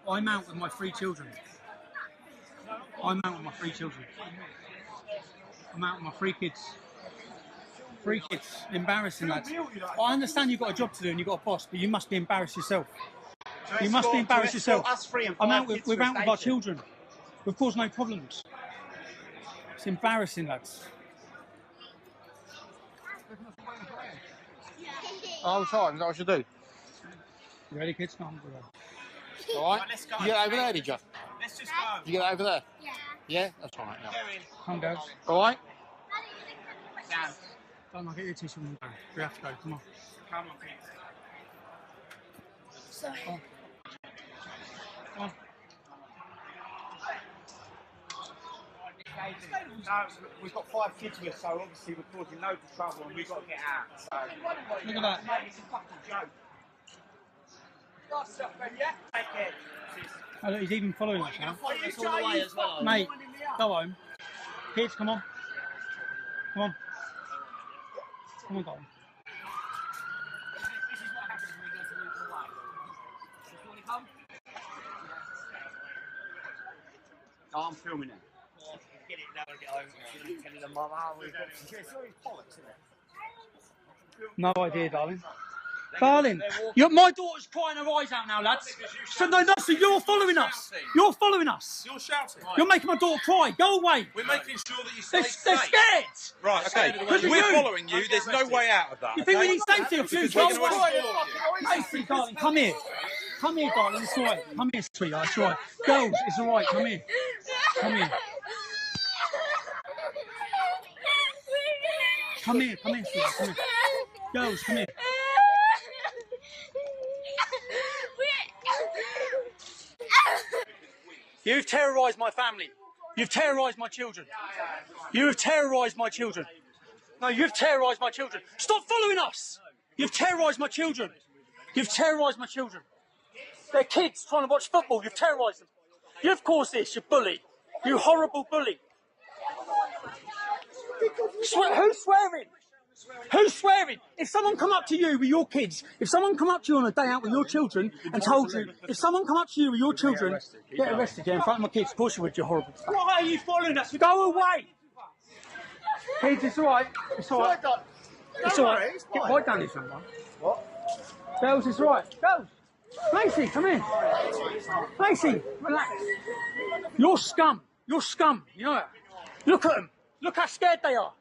I'm out with my 3 children. I'm out with my 3 children. I'm out with my 3 kids. 3 kids. Embarrassing, lads. I understand you've got a job to do and you've got a boss, but you must be embarrassed yourself. You must be embarrassed yourself. Us 3 and 5 I'm out with, kids we're to a out with our station. children. We've caused no problems. It's embarrassing, lads. All the time, is that what you do? You ready, kids? Come on, bro. Alright? Let's go. You get over there, did you? Let's just go. You get over there? Yeah. Yeah? That's alright, yeah. Come, girls. Alright? Down. Don't I'll get your tissue from the back. We have to go. Come on. Come on, kids. Sorry. Come on. No, we've got 5 kids with us, so obviously we're causing loads of trouble and we've got to get out. So. Look at that. It's a fucking joke. Take care. Oh, look, he's even following us now. Follow us all the way as well. Mate, go home. Kids, come on. Come on. Come on, darling. This is what happens when we go to move away. You want to come? Oh, I'm filming it. Get it now and get over. Telling them, Mum, we've got it's very bollocks, isn't it? No idea, darling. Darling, my daughter's crying her eyes out now, lads. So so you're following us. You're following us. You're shouting. You're making my daughter cry. Go away. We're making sure that you stay They're safe. scared. Right, okay. Because of We're you. following you. There's no way out of that. You think we okay? need safety of Because food? we're Go going to away. escort you. Macy, darling, come here. Come here, darling. It's all right. Come here, sweetheart. It's all right. Girls, it's all right. Come here. Come here. Come here, sweetheart. Come here. Girls, come here. You've terrorised my family. You've terrorised my children. You have terrorised my children. No, you've terrorised my children. Stop following us. You've terrorised my children. You've terrorised my children. They're kids trying to watch football. You've terrorised them. You've caused this, you bully. You horrible bully. Who's swearing? Who's swearing? If someone come up to you with your kids, if someone come up to you on a day out with your children and told you, if someone come up to you with your children, get arrested, yeah, in front of my kids, of course you would, you horrible. Why are you following us? Go away! Kids, it's alright. It's alright. It's alright. Get right down here, someone. What? Bells is right. Bells. Lacey, come in. Lacey, relax. You're scum. You're scum. You know it. Look at them. Look how scared they are.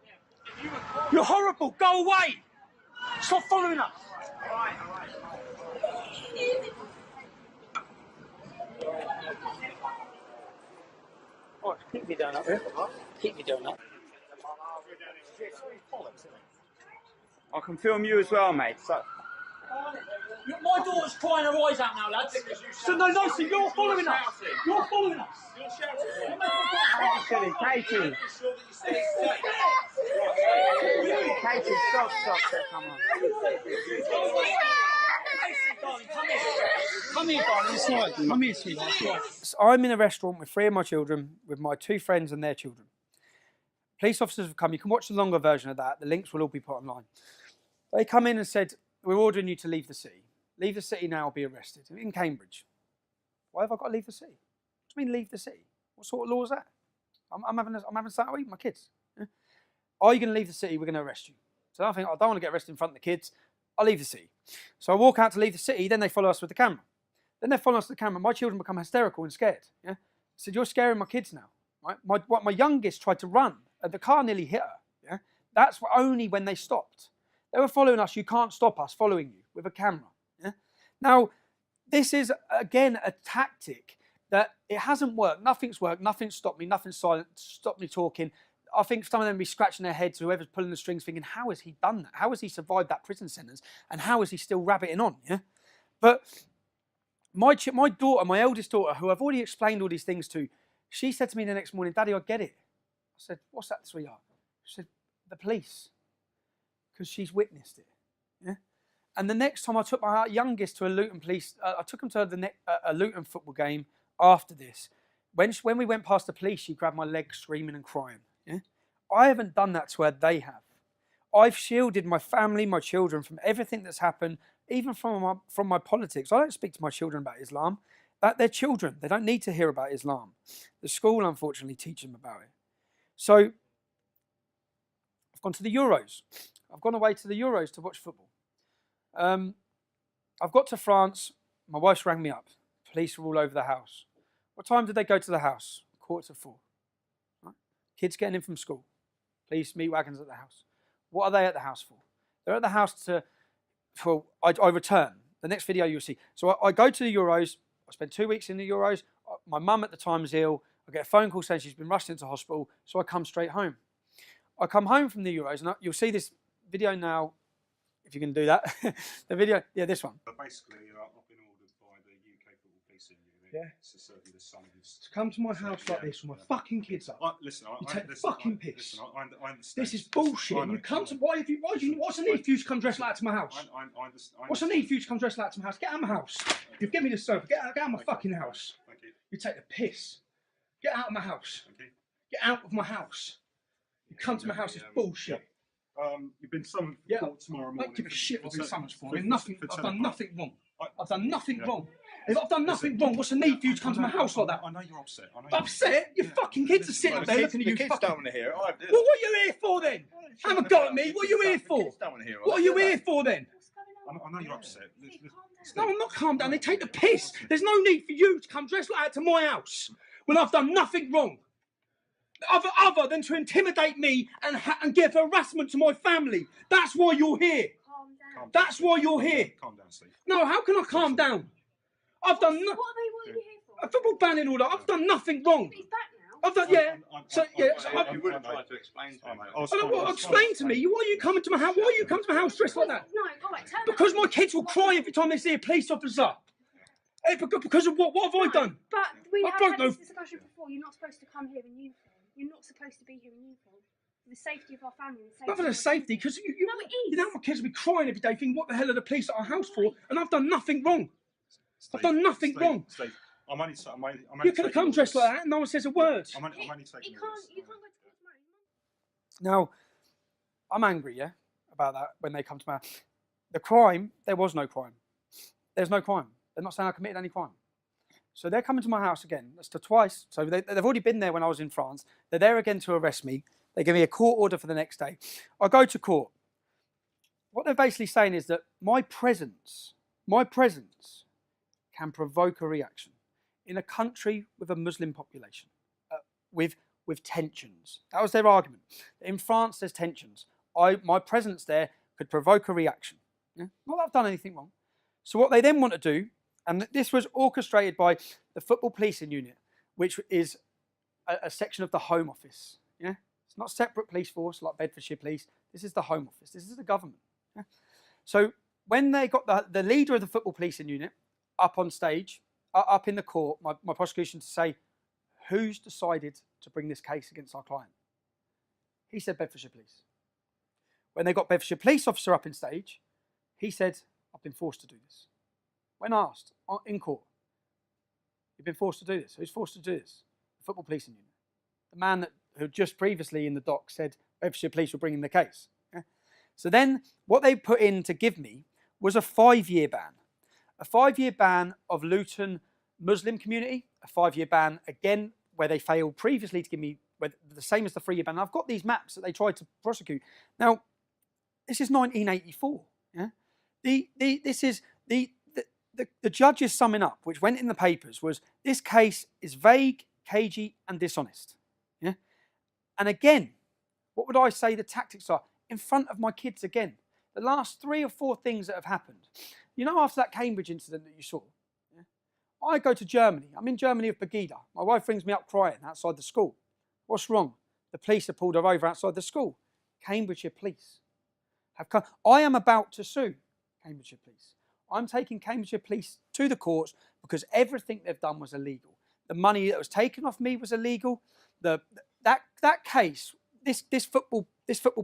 You're horrible. Go away. Stop following us. Oh, keep me down up here. Keep me down up. I can film you as well, mate. So. My daughter's crying her eyes out now, lads. So no, you're following us. You're following us. Katie, Katie. Katie, stop, come on. Come here, darling. It's right. Come here, sweetheart. I'm in a restaurant with 3 of my children, with my 2 friends and their children. Police officers have come. You can watch the longer version of that. The links will all be put online. They come in and said, we're ordering you to leave the city. Leave the city now or be arrested. In Cambridge. Why have I got to leave the city? What do you mean leave the city? What sort of law is that? I'm having a Saturday with my kids. Yeah? Are you going to leave the city? We're going to arrest you. So I think, I don't want to get arrested in front of the kids. I'll leave the city. So I walk out to leave the city. Then they follow us with the camera. Then they follow us with the camera. My children become hysterical and scared. Yeah? I said, you're scaring my kids now. Right? My youngest tried to run. The car nearly hit her. Yeah? That's only when they stopped. They were following us. You can't stop us following you with a camera. Yeah? Now, this is, again, a tactic that it hasn't worked. Nothing's worked. Nothing's stopped me. Nothing's stopped me talking. I think some of them be scratching their heads, whoever's pulling the strings, thinking, how has he done that? How has he survived that prison sentence? And how is he still rabbiting on? Yeah? But my daughter, my eldest daughter, who I've already explained all these things to, she said to me the next morning, Daddy, I get it. I said, what's that, sweetheart? She said, the police. Because she's witnessed it. Yeah? And the next time I took my youngest to a Luton police, I took him to a Luton football game after this. When we went past the police, she grabbed my leg screaming and crying. Yeah? I haven't done that to her, they have. I've shielded my family, my children from everything that's happened, even from my politics. I don't speak to my children about Islam. They're children. They don't need to hear about Islam. The school, unfortunately, teaches them about it. So I've gone to the Euros. I've gone away to the Euros to watch football. I've got to France. My wife's rang me up. Police were all over the house. What time did they go to the house? 4:45. Right? Kids getting in from school. Police meat wagons at the house. What are they at the house for? They're at the house I return. The next video you'll see. So I go to the Euros. I spend 2 weeks in the Euros. My mum at the time is ill. I get a phone call saying she's been rushed into hospital. So I come straight home. I come home from the Euros, and you'll see this video now, if you can do that. The video, yeah, this one. But basically, I've been ordered by the UK Football Police in Unit to serve you the son of his... To come to my house like this with my fucking kids up. You take the fucking piss. I understand. This is bullshit. You come to what's the need for you to come dressed like that to my house? What's the need for you to come dressed like that to my house? Get out of my house. You've given me the sofa. Get out of my fucking house. Thank you. You take the piss. Get out of my house. Thank you. Get out of my house. You come to my house, it's bullshit. You've been summoned for court tomorrow morning. I don't give a shit what I've been summoned for. I've done nothing wrong. I've done nothing wrong. If I've done nothing wrong, what's the need for you to come to my house like that? I know you're upset. Upset? Your fucking kids are sitting up there looking at you. The kids don't want to hear it. Well, what are you here for then? Have a go at me. What are you here for? What are you here for then? I know you're upset. No, I'm not calm down. They take the piss. There's no need for you to come dressed like that to my house when I've done nothing wrong. Other than to intimidate me and give harassment to my family. That's why you're here. That's why you're here. Calm down, Steve. No, how can I calm down? I've done What are you here for? a football banning order. I've done nothing wrong. He's back now. I've done You would have tried to explain to him. explain to me. Why are you coming to my house? Why are you coming to my house dressed like that? No, all right, tell Because my kids will cry every time they see a police officer. Because of what? What have I done? But we I have don't had know. this discussion before. You're not supposed to come here in uniform. You're not supposed to be here in uniform. For the safety of our family. Not for the safety, because No, it is. you know my kids will be crying every day thinking, what the hell are the police at our house for? And I've done nothing wrong. I've done nothing wrong. Steve, I'm only You could have come dressed like that and no one says a word. I'm only taking You can't go to court tomorrow. Now, I'm angry, yeah, about that when they come to my house. The crime, there was no crime. There's no crime. They're not saying I committed any crime. So they're coming to my house again. That's twice. So they've already been there when I was in France. They're there again to arrest me. They give me a court order for the next day. I go to court. What they're basically saying is that my presence My presence can provoke a reaction in a country with a Muslim population, with tensions. That was their argument. In France, there's tensions. My presence there could provoke a reaction. Yeah? Not that I've done anything wrong. So what they then want to do, and this was orchestrated by the football policing unit, which is a section of the Home Office. Yeah, it's not a separate police force like Bedfordshire Police. This is the Home Office. This is the government. Yeah? So when they got the leader of the football policing unit up on stage, up in the court, my prosecution to say, who's decided to bring this case against our client? He said Bedfordshire Police. When they got Bedfordshire Police officer up in stage, he said, I've been forced to do this. When asked in court, you've been forced to do this. Who's forced to do this? The football policing unit. The man who just previously in the dock said Bedfordshire Police were bringing the case. Yeah? So then what they put in to give me was a 5-year ban. A 5-year ban of Luton Muslim community, a 5-year ban again where they failed previously to give me the same as the 3-year ban. I've got these maps that they tried to prosecute. Now, this is 1984. Yeah, the judge's summing up, which went in the papers, was this case is vague, cagey, and dishonest. Yeah, and again, what would I say the tactics are in front of my kids again? The last 3 or 4 things that have happened. You know, after that Cambridge incident that you saw, yeah, I go to Germany. I'm in Germany with Pegida. My wife rings me up crying outside the school. What's wrong? The police have pulled her over outside the school. Cambridgeshire Police have come. I am about to sue Cambridgeshire Police. I'm taking Cambridgeshire Police to the courts because everything they've done was illegal. The money that was taken off me was illegal. That case, this football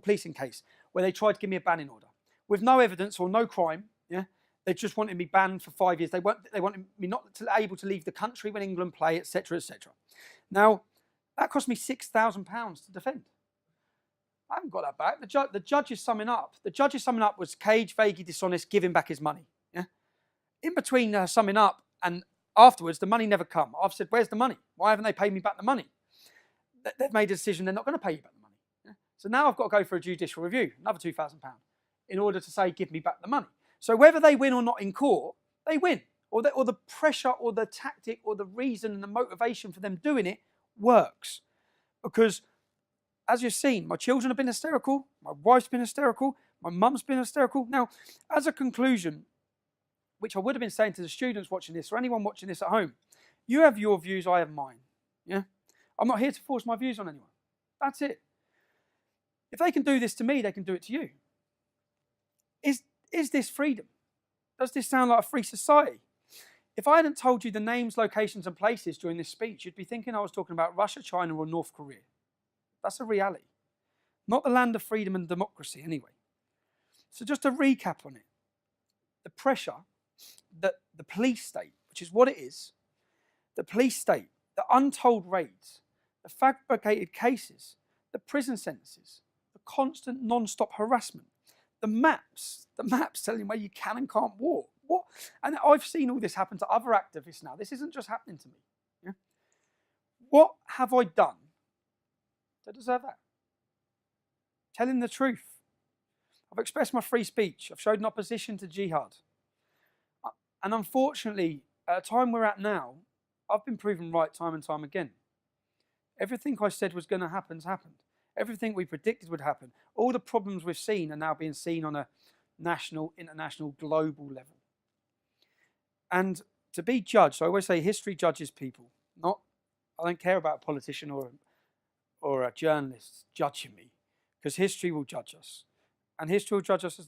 policing case, where they tried to give me a banning order with no evidence or no crime. Yeah, they just wanted me banned for 5 years. They wanted me not able to leave the country when England play, etc., etc. Now that cost me £6,000 to defend. I haven't got that back. The judge is summing up. The judge's summing up was cage, vaguely dishonest, give him back his money. Yeah. In between summing up and afterwards, the money never come. I've said, where's the money? Why haven't they paid me back the money? They've made a decision they're not going to pay you back the money. Yeah? So now I've got to go for a judicial review, another £2,000, in order to say, give me back the money. So whether they win or not in court, they win. Or the pressure or the tactic or the reason and the motivation for them doing it works. Because as you've seen, my children have been hysterical, my wife's been hysterical, my mum's been hysterical. Now, as a conclusion, which I would have been saying to the students watching this or anyone watching this at home, you have your views, I have mine. Yeah, I'm not here to force my views on anyone. That's it. If they can do this to me, they can do it to you. Is this freedom? Does this sound like a free society? If I hadn't told you the names, locations, and places during this speech, you'd be thinking I was talking about Russia, China, or North Korea. That's a reality. Not the land of freedom and democracy, anyway. So just to recap on it, the pressure that the police state, which is what it is, the police state, the untold raids, the fabricated cases, the prison sentences, the constant non-stop harassment, the maps telling where you can and can't walk. What? And I've seen all this happen to other activists now. This isn't just happening to me. Yeah? What have I done to deserve that? Telling the truth. I've expressed my free speech. I've showed an opposition to jihad. And unfortunately, at a time we're at now, I've been proven right time and time again. Everything I said was going to happen has happened. Everything we predicted would happen. All the problems we've seen are now being seen on a national, international, global level. And to be judged, I always say history judges people. I don't care about a politician or a journalist judging me, because history will judge us. And history will judge us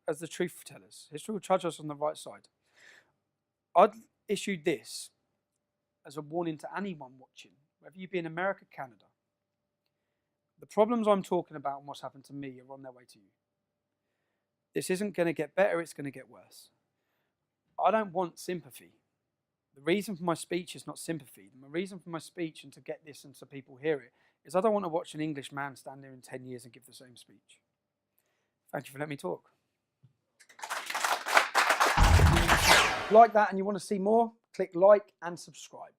as the truth tellers. History will judge us on the right side. I'd issue this as a warning to anyone watching, whether you be in America, Canada. The problems I'm talking about and what's happened to me are on their way to you. This isn't going to get better, it's going to get worse. I don't want sympathy. The reason for my speech is not sympathy. The reason for my speech and to get this and so people hear it is I don't want to watch an English man stand there in 10 years and give the same speech. Thank you for letting me talk. If you like that and you want to see more, click like and subscribe.